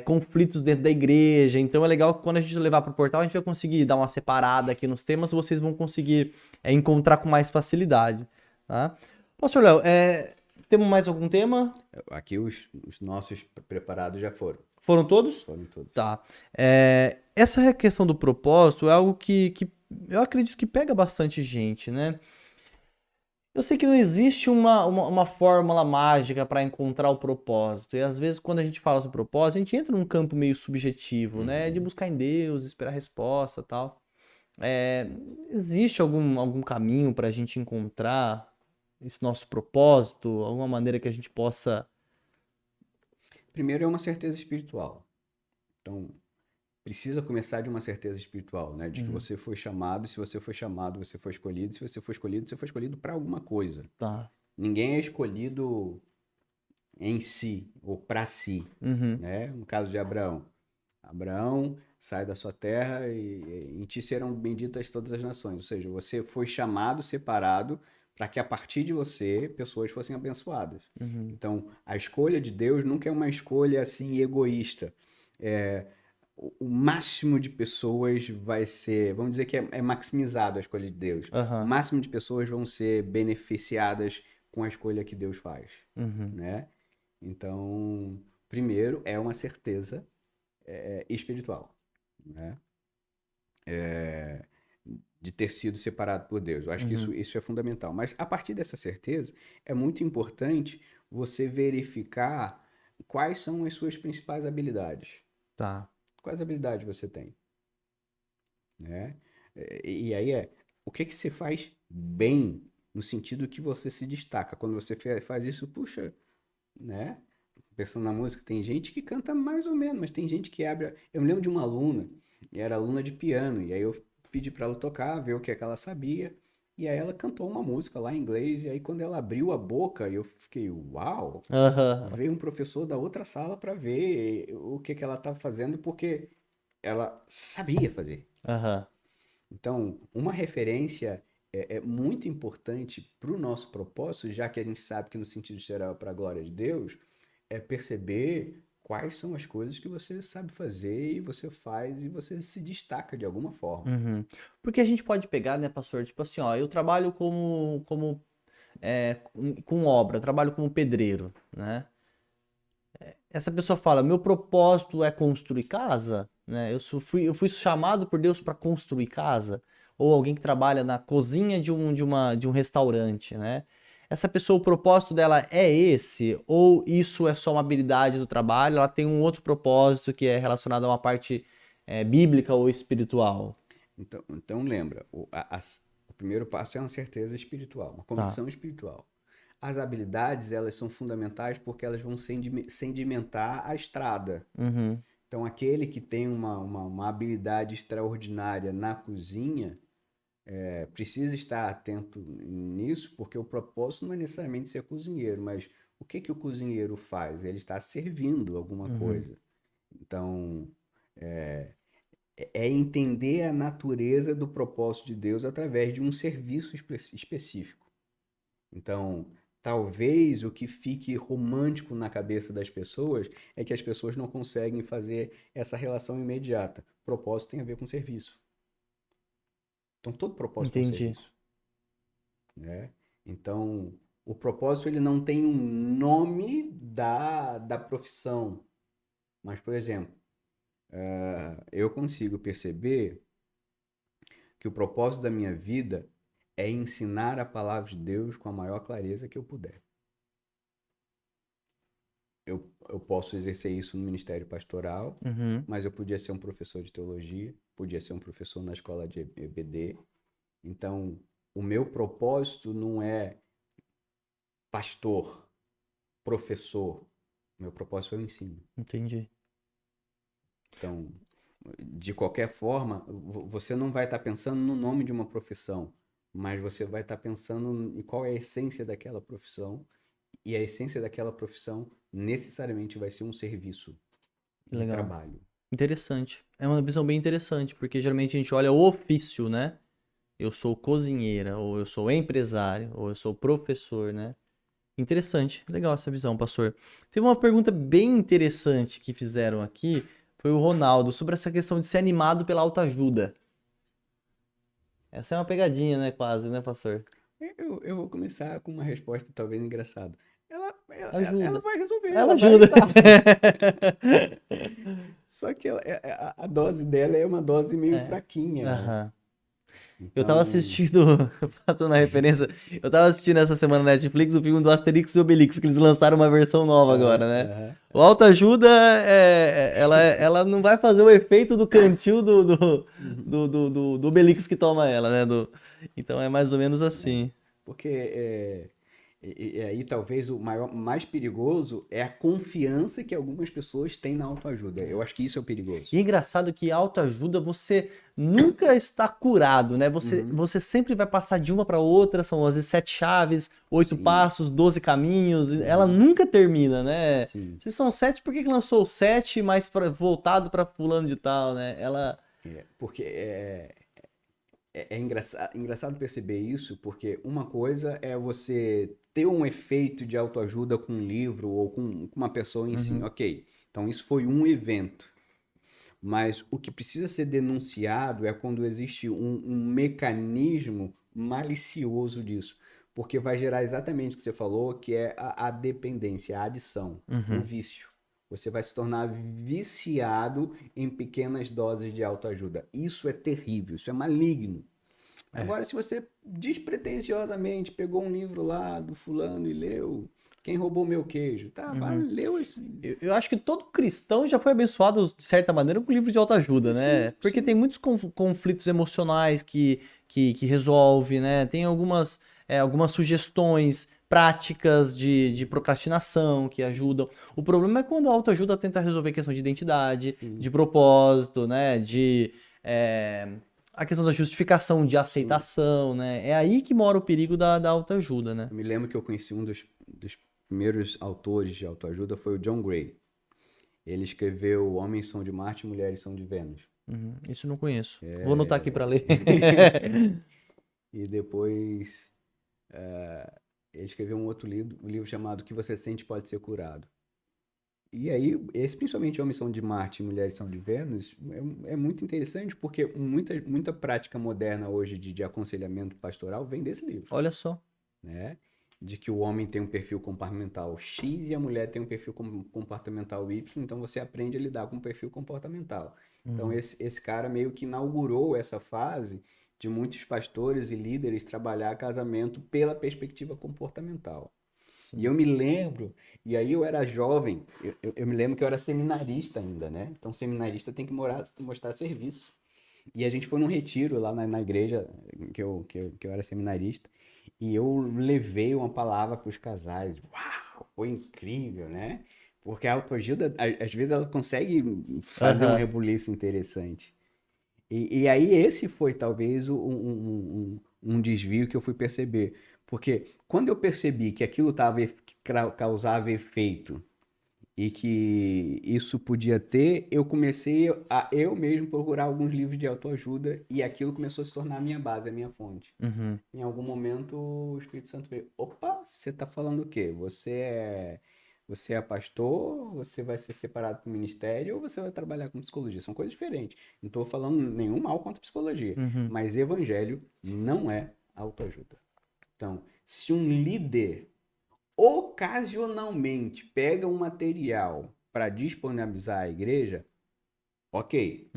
conflitos dentro da igreja. Então é legal que quando a gente levar para o portal, a gente vai conseguir dar uma separada aqui nos temas, vocês vão conseguir encontrar com mais facilidade, tá? Pastor Léo, temos mais algum tema? Aqui os nossos preparados já foram. Foram todos? Foram todos. Tá. Essa questão do propósito é algo que eu acredito que pega bastante gente, né? Eu sei que não existe uma fórmula mágica para encontrar o propósito. E às vezes, quando a gente fala sobre propósito, a gente entra num campo meio subjetivo, né? De buscar em Deus, esperar a resposta e tal. É, existe algum caminho para a gente encontrar esse nosso propósito? Alguma maneira que a gente possa. Primeiro é uma certeza espiritual. Então, precisa começar de uma certeza espiritual, né? De que Uhum, você foi chamado, e se você foi chamado, você foi escolhido, se você foi escolhido, você foi escolhido para alguma coisa. tá. Ninguém é escolhido em si ou para si, Uhum, né? No caso de Abraão, Abraão sai da sua terra e em ti serão benditas todas as nações. Ou seja, você foi chamado, separado para que a partir de você pessoas fossem abençoadas. uhum, Então, a escolha de Deus nunca é uma escolha assim egoísta. É, o máximo de pessoas vai ser, vamos dizer que é maximizado a escolha de Deus. O aham, máximo de pessoas vão ser beneficiadas com a escolha que Deus faz, uhum, né? Então, primeiro é uma certeza espiritual, né? de ter sido separado por Deus. Eu acho que isso é fundamental. Mas a partir dessa certeza, é muito importante você verificar quais são as suas principais habilidades. Tá. Quais habilidades você tem, né? E aí o que que você faz bem, no sentido que você se destaca. Quando você faz isso, puxa, né? Pensando na música, tem gente que canta mais ou menos, mas tem gente que abre. Eu me lembro de uma aluna, e era aluna de piano, e aí eu pedi para ela tocar, ver o que é que ela sabia, e aí ela cantou uma música lá em inglês, e aí quando ela abriu a boca, eu fiquei, uau! Aham. Veio um professor da outra sala para ver o que que ela estava fazendo, porque ela sabia fazer. Aham. Então, uma referência é muito importante para o nosso propósito, já que a gente sabe que no sentido geral, para a glória de Deus, é perceber quais são as coisas que você sabe fazer e você faz e você se destaca de alguma forma. Uhum. Porque a gente pode pegar, né, pastor? Tipo assim, ó, eu trabalho com obra, eu trabalho como pedreiro, né? Essa pessoa fala, meu propósito é construir casa, né? Eu fui chamado por Deus para construir casa, ou alguém que trabalha na cozinha de um restaurante, né? Essa pessoa, o propósito dela é esse, ou isso é só uma habilidade do trabalho, ela tem um outro propósito que é relacionado a uma parte bíblica ou espiritual? Então lembra, o primeiro passo é uma certeza espiritual, uma Tá. convicção espiritual. As habilidades, elas são fundamentais porque elas vão sedimentar a estrada. Uhum. Então, aquele que tem uma habilidade extraordinária na cozinha, precisa estar atento nisso, porque o propósito não é necessariamente ser cozinheiro, mas o que que o cozinheiro faz? Ele está servindo alguma Uhum. coisa. Então, é entender a natureza do propósito de Deus através de um serviço específico. Então, talvez o que fique romântico na cabeça das pessoas é que as pessoas não conseguem fazer essa relação imediata. Propósito tem a ver com serviço. Então, todo propósito é um Entendi. serviço, né? Então, o propósito ele não tem um nome da profissão. Mas, por exemplo, eu consigo perceber que o propósito da minha vida é ensinar a palavra de Deus com a maior clareza que eu puder. Eu posso exercer isso no ministério pastoral, Uhum. mas eu podia ser um professor de teologia, podia ser um professor na escola de EBD. Então, o meu propósito não é pastor, professor. Meu propósito é o ensino. Entendi. Então, de qualquer forma, você não vai estar pensando no nome de uma profissão, mas você vai estar pensando em qual é a essência daquela profissão, e a essência daquela profissão necessariamente vai ser um serviço, Que um legal. trabalho. Interessante. É uma visão bem interessante, porque geralmente a gente olha o ofício, né? Eu sou cozinheira, ou eu sou empresário, ou eu sou professor, né? Interessante. Legal essa visão, pastor. Teve uma pergunta bem interessante que fizeram aqui, foi o Ronaldo, sobre essa questão de ser animado pela autoajuda. Essa é uma pegadinha, né? Quase, né, pastor? Eu vou começar com uma resposta talvez engraçada. Ela Ajuda. vai resolver, Ela ela vai ajuda. ajudar. Só que a dose dela é uma dose meio É. fraquinha, né? Aham. Eu tava Então, assistindo, passando a referência, eu tava assistindo essa semana na Netflix o filme do Asterix e Obelix, que eles lançaram uma versão nova agora, né? aham. O autoajuda, ela não vai fazer o efeito do cantil Uhum. do Obelix que toma ela, né? Então é mais ou menos assim. Porque e aí talvez mais perigoso é a confiança que algumas pessoas têm na autoajuda. Eu acho que isso é o perigoso. E é engraçado que autoajuda você nunca está curado, né? Você, Uhum. você sempre vai passar de uma para outra, são às vezes 7 chaves, 8 passos, 12 caminhos, e ela Uhum. nunca termina, né? Sim. Se são 7, por que que lançou o 7 mais voltado para fulano de tal, né? Porque é engraçado perceber isso, porque uma coisa é você ter um efeito de autoajuda com um livro ou com uma pessoa em si. Uhum, Ok, então isso foi um evento. Mas o que precisa ser denunciado é quando existe um mecanismo malicioso disso. Porque vai gerar exatamente o que você falou, que é a dependência, a adição, o uhum. vício. Você vai se tornar viciado em pequenas doses de autoajuda. Isso é terrível, isso é maligno. Agora, se você despretensiosamente pegou um livro lá do fulano e leu Quem Roubou Meu Queijo, tá, leu esse... Eu acho que todo cristão já foi abençoado, de certa maneira, com o livro de autoajuda, né? Porque tem muitos conflitos emocionais que resolve, né? Tem algumas sugestões práticas de procrastinação que ajudam. O problema é quando a autoajuda tenta resolver questão de identidade, de propósito, né? A questão da justificação, de aceitação, né? É aí que mora o perigo da autoajuda, né? Eu me lembro que eu conheci um dos primeiros autores de autoajuda foi o John Gray. Ele escreveu Homens São de Marte, Mulheres São de Vênus. Isso eu não conheço. Vou anotar aqui para ler. E depois ele escreveu um outro livro, um livro chamado O que Você Sente Pode Ser Curado. E aí, principalmente Homens São de Marte e Mulheres São de Vênus, é muito interessante porque muita prática moderna hoje de aconselhamento pastoral vem desse livro. Olha só. Né? De que o homem tem um perfil comportamental X e a mulher tem um perfil comportamental Y, então você aprende a lidar com o perfil comportamental. Então esse cara meio que inaugurou essa fase de muitos pastores e líderes trabalhar casamento pela perspectiva comportamental. Sim. E eu me lembro, e aí eu era jovem, eu me lembro que eu era seminarista ainda, né? Então seminarista tem que mostrar serviço. E a gente foi num retiro lá na igreja que eu era seminarista, e eu levei uma palavra para os casais. Uau, foi incrível, né? Porque a autoajuda, às vezes, ela consegue fazer um rebuliço interessante. E aí esse foi talvez um desvio que eu fui perceber. Porque quando eu percebi que aquilo causava efeito e que isso podia ter, eu comecei a eu mesmo procurar alguns livros de autoajuda e aquilo começou a se tornar a minha base, a minha fonte. Em algum momento o Espírito Santo veio, opa, você está falando o quê? Você é pastor, você vai ser separado do ministério ou você vai trabalhar com psicologia? São coisas diferentes. Não estou falando nenhum mal contra a psicologia, mas evangelho não é autoajuda. Então, se um líder ocasionalmente pega um material para disponibilizar à igreja, ok.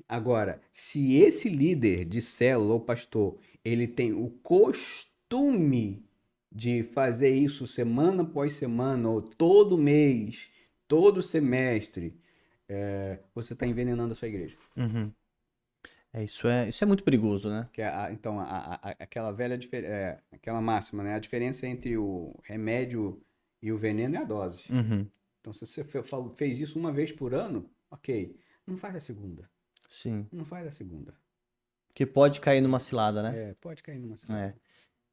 Agora, se esse líder de célula ou pastor, ele tem o costume de fazer isso semana após semana, ou todo mês, todo semestre, você está envenenando a sua igreja. Isso é muito perigoso, né? Então, aquela velha aquela máxima, né? A diferença entre o remédio e o veneno é a dose. Então, se você fez isso uma vez por ano, ok. Não faz a segunda. Sim. Não faz a segunda. Porque pode cair numa cilada, né? Pode cair numa cilada.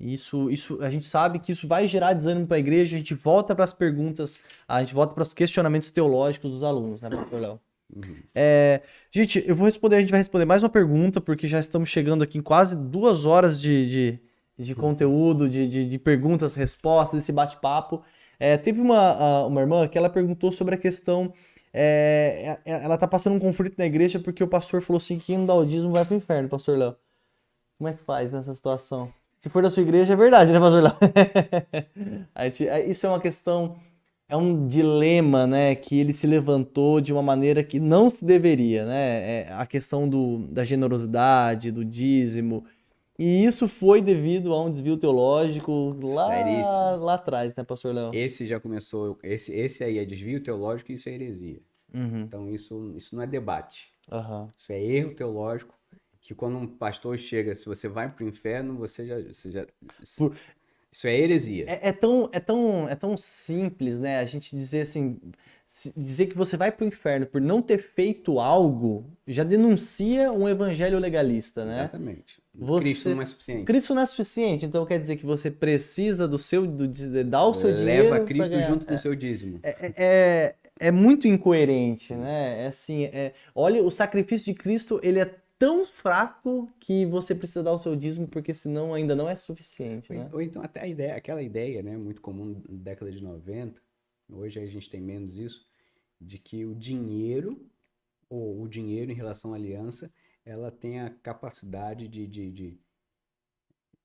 Isso, a gente sabe que isso vai gerar desânimo para a igreja, a gente volta para as perguntas, a gente volta para os questionamentos teológicos dos alunos, né, pastor Léo? Gente, a gente vai responder mais uma pergunta, porque já estamos chegando aqui em quase 2 horas de conteúdo, de perguntas, respostas, desse bate-papo. Teve uma irmã que ela perguntou sobre a questão, ela tá passando um conflito na igreja porque o pastor falou assim, que quem não dá o dízimo vai pro inferno, pastor Léo. Como é que faz nessa situação? Se for da sua igreja, é verdade, né, pastor Léo? Isso é uma questão, é um dilema, né, que ele se levantou de uma maneira que não se deveria, né? A questão da generosidade, do dízimo. E isso foi devido a um desvio teológico lá atrás, né, pastor Léo? Esse já começou, esse aí é desvio teológico e isso é heresia. Então isso não é debate. Isso é erro teológico, que quando um pastor chega, se você vai para o inferno, você já isso é heresia. É tão simples, né? A gente dizer assim, dizer que você vai pro inferno por não ter feito algo, já denuncia um evangelho legalista, né? Exatamente. Cristo não é suficiente. Cristo não é suficiente, então quer dizer que você precisa de dar o seu dinheiro. Leva Cristo junto com o seu dízimo. É muito incoerente, né? Olha, o sacrifício de Cristo, ele é tão fraco que você precisa dar o seu dízimo, porque senão ainda não é suficiente, né? Ou então até aquela ideia, né, muito comum na década de 90, hoje a gente tem menos isso, de que o dinheiro em relação à aliança, ela tem a capacidade de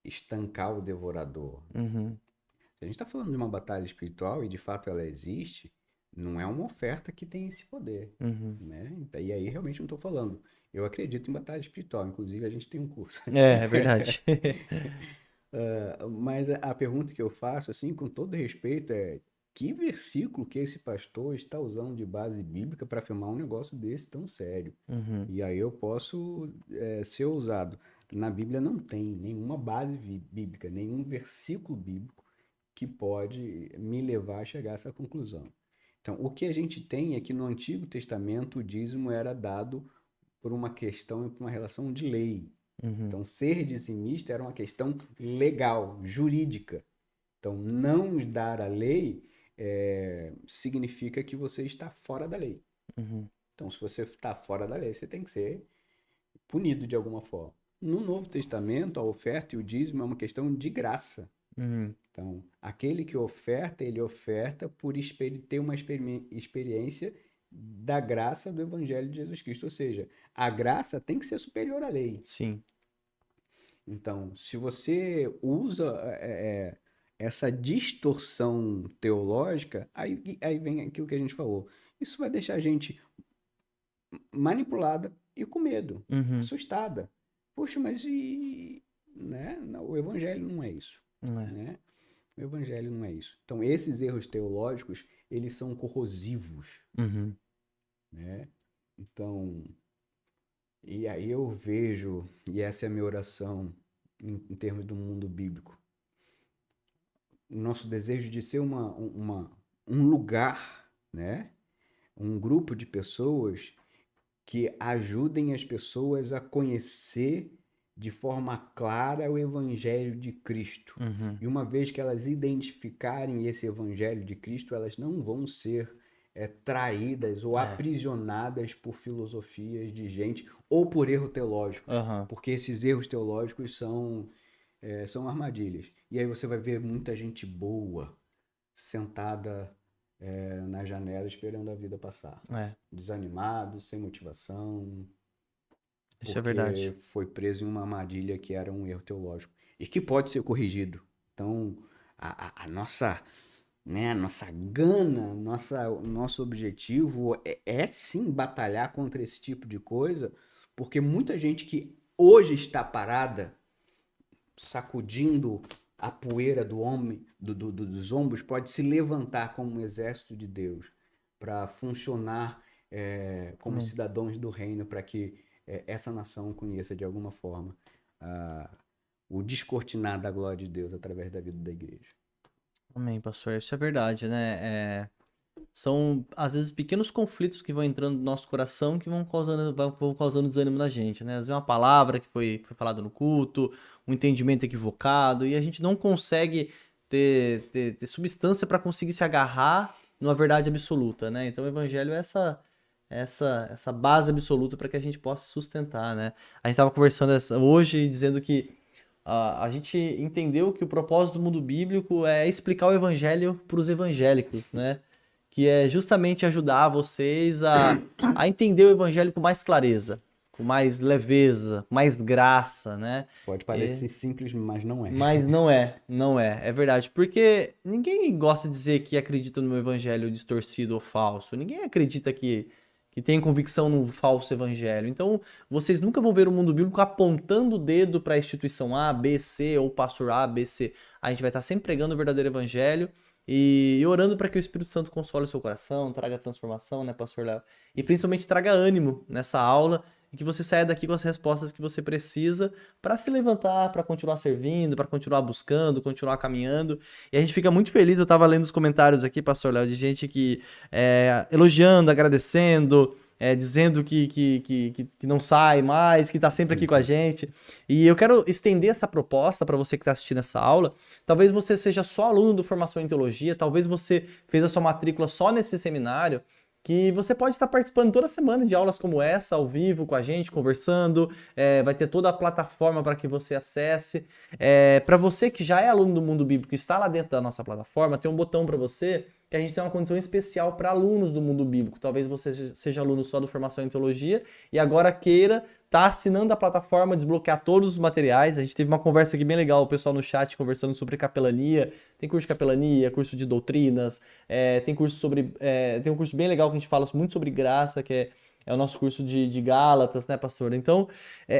estancar o devorador. Se a gente está falando de uma batalha espiritual, e de fato ela existe, não é uma oferta que tem esse poder, né? E aí realmente não estou falando. Eu acredito em batalha espiritual, inclusive a gente tem um curso. É verdade. Mas a pergunta que eu faço, assim, com todo respeito, é que versículo que esse pastor está usando de base bíblica para afirmar um negócio desse tão sério? Uhum, E aí eu posso ser ousado. Na Bíblia não tem nenhuma base bíblica, nenhum versículo bíblico que pode me levar a chegar a essa conclusão. Então, o que a gente tem é que no Antigo Testamento o dízimo era dado por uma questão e por uma relação de lei. uhum, Então, ser dizimista era uma questão legal, jurídica. Então, não dar a lei significa que você está fora da lei. uhum, Então, se você está fora da lei, você tem que ser punido de alguma forma. No Novo Testamento, a oferta e o dízimo é uma questão de graça. uhum. Então, aquele que oferta, ele oferta por ter uma experiência da graça do Evangelho de Jesus Cristo. Ou seja, a graça tem que ser superior à lei. Sim. Então, se você usa essa distorção teológica, aí vem aquilo que a gente falou. Isso vai deixar a gente manipulada e com medo, Uhum. assustada. Poxa, mas e, né? Não, o evangelho não é isso, É. né? O evangelho não é isso. Então, esses erros teológicos, eles são corrosivos, Uhum. né? Então, e aí eu vejo, e essa é a minha oração em termos do mundo bíblico, o nosso desejo de ser um lugar, né? Um grupo de pessoas que ajudem as pessoas a conhecer de forma clara o Evangelho de Cristo. Uhum. E uma vez que elas identificarem esse Evangelho de Cristo, elas não vão ser traídas ou É. aprisionadas por filosofias de gente ou por erros teológicos, Aham. porque esses erros teológicos são armadilhas. E aí você vai ver muita gente boa sentada na janela esperando a vida passar. É. Desanimado, sem motivação, Isso é verdade. porque foi preso em uma armadilha que era um erro teológico e que pode ser corrigido. Então, a nossa, né, a nossa gana, o nosso objetivo é sim batalhar contra esse tipo de coisa, porque muita gente que hoje está parada, sacudindo a poeira dos ombros, pode se levantar como um exército de Deus para funcionar como Amém. cidadãos do reino, para que essa nação conheça de alguma forma ah, o descortinar da glória de Deus através da vida da igreja. Amém, pastor. Isso é verdade, né? São, às vezes, pequenos conflitos que vão entrando no nosso coração que vão causando desânimo na gente, né? Às vezes uma palavra que foi falada no culto, um entendimento equivocado, e a gente não consegue ter substância para conseguir se agarrar numa verdade absoluta, né? Então o evangelho é essa base absoluta para que a gente possa sustentar, né? A gente estava conversando hoje dizendo que a gente entendeu que o propósito do mundo bíblico é explicar o evangelho para os evangélicos, né? Que é justamente ajudar vocês a entender o evangelho com mais clareza, com mais leveza, com mais graça, né? Pode E- parecer simples, mas não é. mas não é verdade. Porque ninguém gosta de dizer que acredita no evangelho distorcido ou falso. Ninguém acredita que tem convicção no falso evangelho. Então, vocês nunca vão ver o mundo bíblico apontando o dedo para a instituição A, B, C, ou pastor A, B, C. A gente vai estar sempre pregando o verdadeiro evangelho e orando para que o Espírito Santo console o seu coração, traga transformação, né, pastor Léo? E principalmente traga ânimo nessa aula e que você saia daqui com as respostas que você precisa para se levantar, para continuar servindo, para continuar buscando, continuar caminhando. E a gente fica muito feliz. Eu estava lendo os comentários aqui, pastor Léo, de gente que elogiando, agradecendo, dizendo que não sai mais, que está sempre aqui com a gente. E eu quero estender essa proposta para você que está assistindo essa aula. Talvez você seja só aluno do Formação em Teologia, talvez você fez a sua matrícula só nesse seminário, que você pode estar participando toda semana de aulas como essa, ao vivo, com a gente, conversando. Vai ter toda a plataforma para que você acesse. Para você que já é aluno do Mundo Bíblico e está lá dentro da nossa plataforma, tem um botão para você que a gente tem uma condição especial para alunos do Mundo Bíblico. Talvez você seja aluno só do Formação em Teologia e agora queira estar assinando a plataforma, desbloquear todos os materiais. A gente teve uma conversa aqui bem legal, o pessoal no chat conversando sobre capelania. Tem curso de capelania, curso de doutrinas, tem curso tem um curso bem legal que a gente fala muito sobre graça, que é é o nosso curso de Gálatas, né, pastor? Então,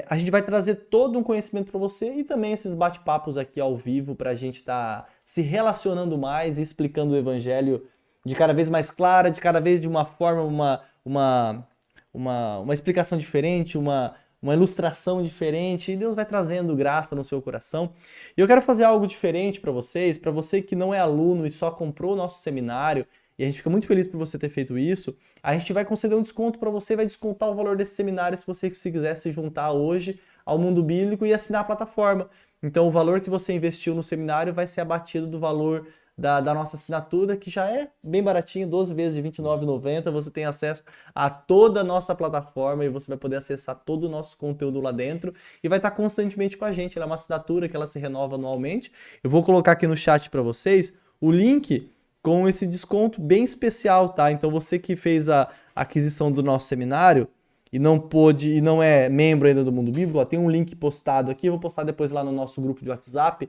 a gente vai trazer todo um conhecimento para você e também esses bate-papos aqui ao vivo para a gente estar se relacionando mais e explicando o evangelho de cada vez mais clara, de cada vez de uma forma, uma explicação diferente, uma ilustração diferente, e Deus vai trazendo graça no seu coração. E eu quero fazer algo diferente para você que não é aluno e só comprou o nosso seminário, e a gente fica muito feliz por você ter feito isso, a gente vai conceder um desconto para você, vai descontar o valor desse seminário se você quiser se juntar hoje ao Mundo Bíblico e assinar a plataforma. Então o valor que você investiu no seminário vai ser abatido do valor da nossa assinatura, que já é bem baratinho, 12 vezes de R$ 29,90, você tem acesso a toda a nossa plataforma e você vai poder acessar todo o nosso conteúdo lá dentro e vai estar constantemente com a gente. Ela é uma assinatura que ela se renova anualmente. Eu vou colocar aqui no chat para vocês o link com esse desconto bem especial, tá? Então você que fez a aquisição do nosso seminário e não pôde e não é membro ainda do Mundo Bíblico, ó, tem um link postado aqui, eu vou postar depois lá no nosso grupo de WhatsApp.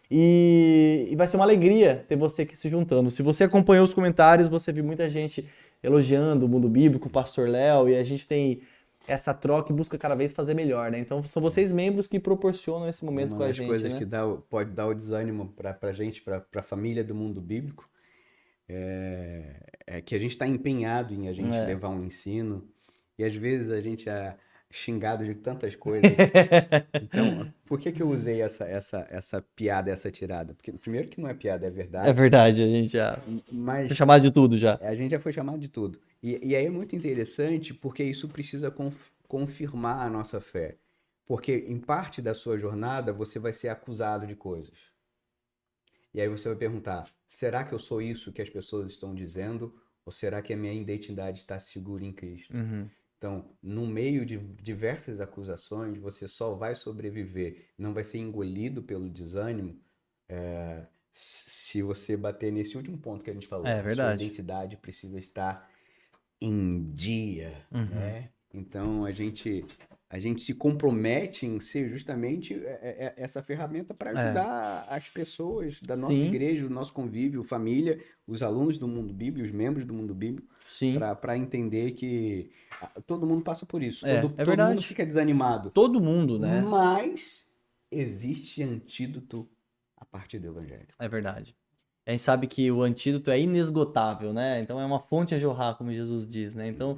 E vai ser uma alegria ter você aqui se juntando. Se você acompanhou os comentários, você viu muita gente elogiando o Mundo Bíblico, o Pastor Léo, e a gente tem essa troca e busca cada vez fazer melhor, né? Então são vocês membros que proporcionam esse momento com a gente, uma das coisas né? que pode dar o desânimo para gente, para a família do Mundo Bíblico, é que a gente está empenhado em a gente levar um ensino, e às vezes a gente é xingado de tantas coisas. Então, por que eu usei essa piada, essa tirada? Porque, primeiro, que não é piada, é É verdade. verdade, a gente já Mas foi chamado de tudo já. a gente já foi chamado de tudo. E aí é muito interessante porque isso precisa confirmar a nossa fé. Porque em parte da sua jornada você vai ser acusado de coisas. E aí você vai perguntar: será que eu sou isso que as pessoas estão dizendo? Ou será que a minha identidade está segura em Cristo? Então, no meio de diversas acusações, você só vai sobreviver, não vai ser engolido pelo desânimo, se você bater nesse último ponto que a gente falou. É verdade. Sua identidade precisa estar em dia, né? Então, a gente se compromete em ser justamente essa ferramenta para ajudar as pessoas da nossa igreja, do nosso convívio, família, os alunos do Mundo Bíblico, os membros do Mundo Bíblico, para entender que todo mundo passa por isso. Todo mundo fica desanimado. Todo mundo, né? Mas existe antídoto a partir do Evangelho. É verdade. A gente sabe que o antídoto é inesgotável, né? Então é uma fonte a jorrar, como Jesus diz, né? Então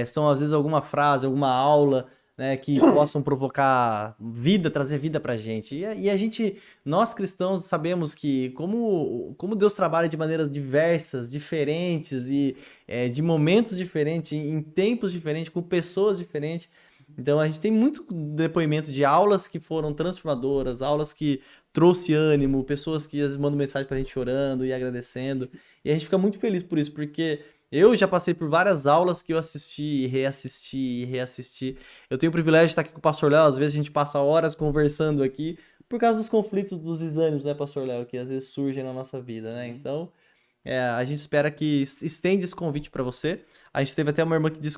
são às vezes alguma frase, alguma aula, né, que possam provocar vida, trazer vida pra gente. E a gente, nós cristãos, sabemos que como Deus trabalha de maneiras diversas, diferentes e de momentos diferentes, em tempos diferentes, com pessoas diferentes. Então a gente tem muito depoimento de aulas que foram transformadoras, aulas que trouxe ânimo, pessoas que às vezes mandam mensagem pra gente chorando e agradecendo. E a gente fica muito feliz por isso, porque eu já passei por várias aulas que eu assisti, e reassisti. Eu tenho o privilégio de estar aqui com o Pastor Léo, às vezes a gente passa horas conversando aqui por causa dos conflitos, dos desânimos, né, Pastor Léo, que às vezes surgem na nossa vida, né? Então, a gente espera que estende esse convite para você. A gente teve até uma irmã que disse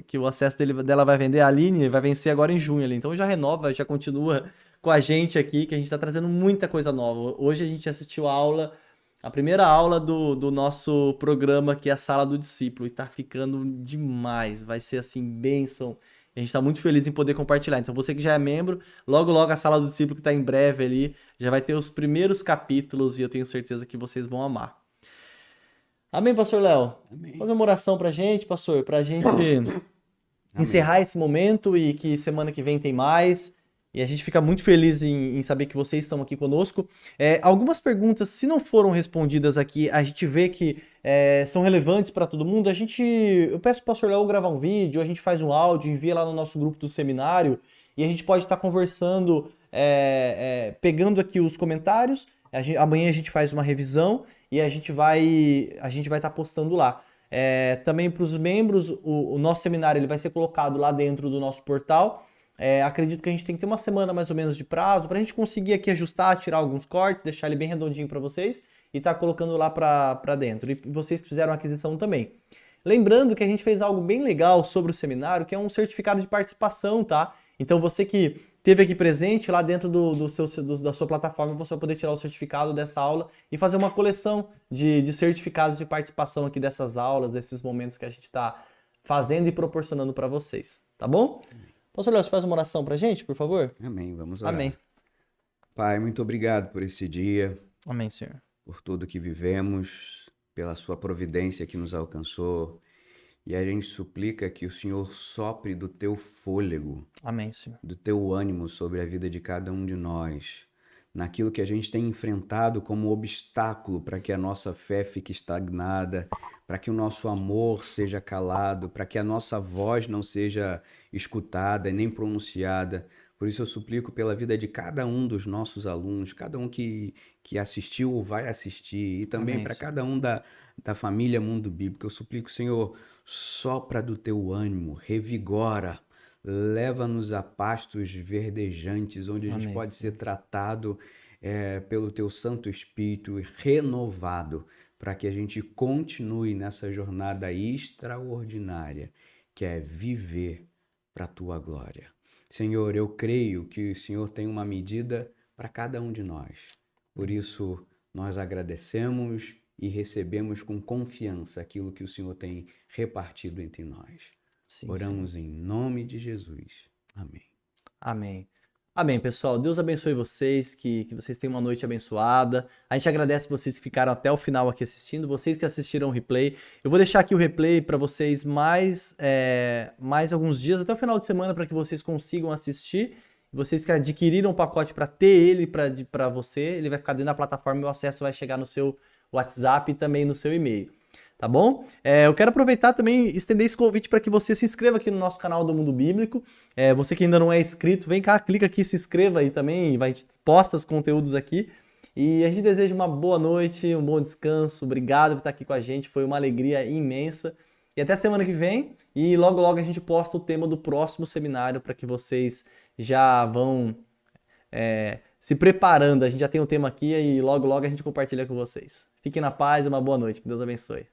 que o acesso dela vai vender, a Aline, vai vencer agora em junho ali. Então já renova, já continua com a gente aqui, que a gente está trazendo muita coisa nova. Hoje a gente assistiu a primeira aula do nosso programa, que é a Sala do Discípulo, e tá ficando demais, vai ser assim, bênção. A gente tá muito feliz em poder compartilhar. Então você que já é membro, logo a Sala do Discípulo, que tá em breve ali, já vai ter os primeiros capítulos e eu tenho certeza que vocês vão amar. Amém, Pastor Léo? Amém. Fazer uma oração pra gente, pastor, pra gente encerrar esse momento e que semana que vem tem mais. E a gente fica muito feliz em saber que vocês estão aqui conosco. Algumas perguntas, se não foram respondidas aqui, a gente vê que são relevantes para todo mundo. Eu peço para o pastor Léo gravar um vídeo, a gente faz um áudio, envia lá no nosso grupo do seminário e a gente pode estar conversando, pegando aqui os comentários. Amanhã a gente faz uma revisão e a gente vai estar postando lá. Também para os membros, o nosso seminário ele vai ser colocado lá dentro do nosso portal. Acredito que a gente tem que ter uma semana mais ou menos de prazo para a gente conseguir aqui ajustar, tirar alguns cortes, deixar ele bem redondinho para vocês e tá colocando lá para dentro. E vocês que fizeram a aquisição também. Lembrando que a gente fez algo bem legal sobre o seminário, que é um certificado de participação, tá? Então você que esteve aqui presente, lá dentro da sua plataforma, você vai poder tirar o certificado dessa aula e fazer uma coleção de certificados de participação aqui dessas aulas, desses momentos que a gente está fazendo e proporcionando para vocês, tá bom? Pastor Léo, você faz uma oração pra gente, por favor? Amém. Vamos orar. Amém. Pai, muito obrigado por esse dia, Amém, Senhor. por tudo que vivemos, pela sua providência que nos alcançou. E a gente suplica que o Senhor sopre do teu fôlego, Amém, Senhor. do teu ânimo sobre a vida de cada um de nós, naquilo que a gente tem enfrentado como obstáculo para que a nossa fé fique estagnada, para que o nosso amor seja calado, para que a nossa voz não seja escutada e nem pronunciada. Por isso eu suplico pela vida de cada um dos nossos alunos, cada um que assistiu ou vai assistir, e também Amém, para Senhor. cada um da família Mundo Bíblico. Eu suplico, Senhor, sopra do teu ânimo, revigora, leva-nos a pastos verdejantes, onde a gente Amém, pode Senhor. ser tratado pelo teu Santo Espírito e renovado, para que a gente continue nessa jornada extraordinária, que é viver para a tua glória. Senhor, eu creio que o Senhor tem uma medida para cada um de nós. Por isso, nós agradecemos e recebemos com confiança aquilo que o Senhor tem repartido entre nós. Sim, Senhor. Oramos em nome de Jesus. Amém. Amém. Amém, pessoal. Deus abençoe vocês, que vocês tenham uma noite abençoada. A gente agradece vocês que ficaram até o final aqui assistindo, vocês que assistiram o replay. Eu vou deixar aqui o replay para vocês mais alguns dias, até o final de semana, para que vocês consigam assistir. Vocês que adquiriram o pacote para ter ele para você, ele vai ficar dentro da plataforma e o acesso vai chegar no seu WhatsApp e também no seu e-mail. Tá bom? Eu quero aproveitar também e estender esse convite para que você se inscreva aqui no nosso canal do Mundo Bíblico. Você que ainda não é inscrito, vem cá, clica aqui, se inscreva aí também, vai posta os conteúdos aqui. E a gente deseja uma boa noite, um bom descanso. Obrigado por estar aqui com a gente, foi uma alegria imensa. E até semana que vem, e logo logo a gente posta o tema do próximo seminário para que vocês já vão se preparando. A gente já tem um tema aqui e logo logo a gente compartilha com vocês. Fiquem na paz e uma boa noite. Que Deus abençoe.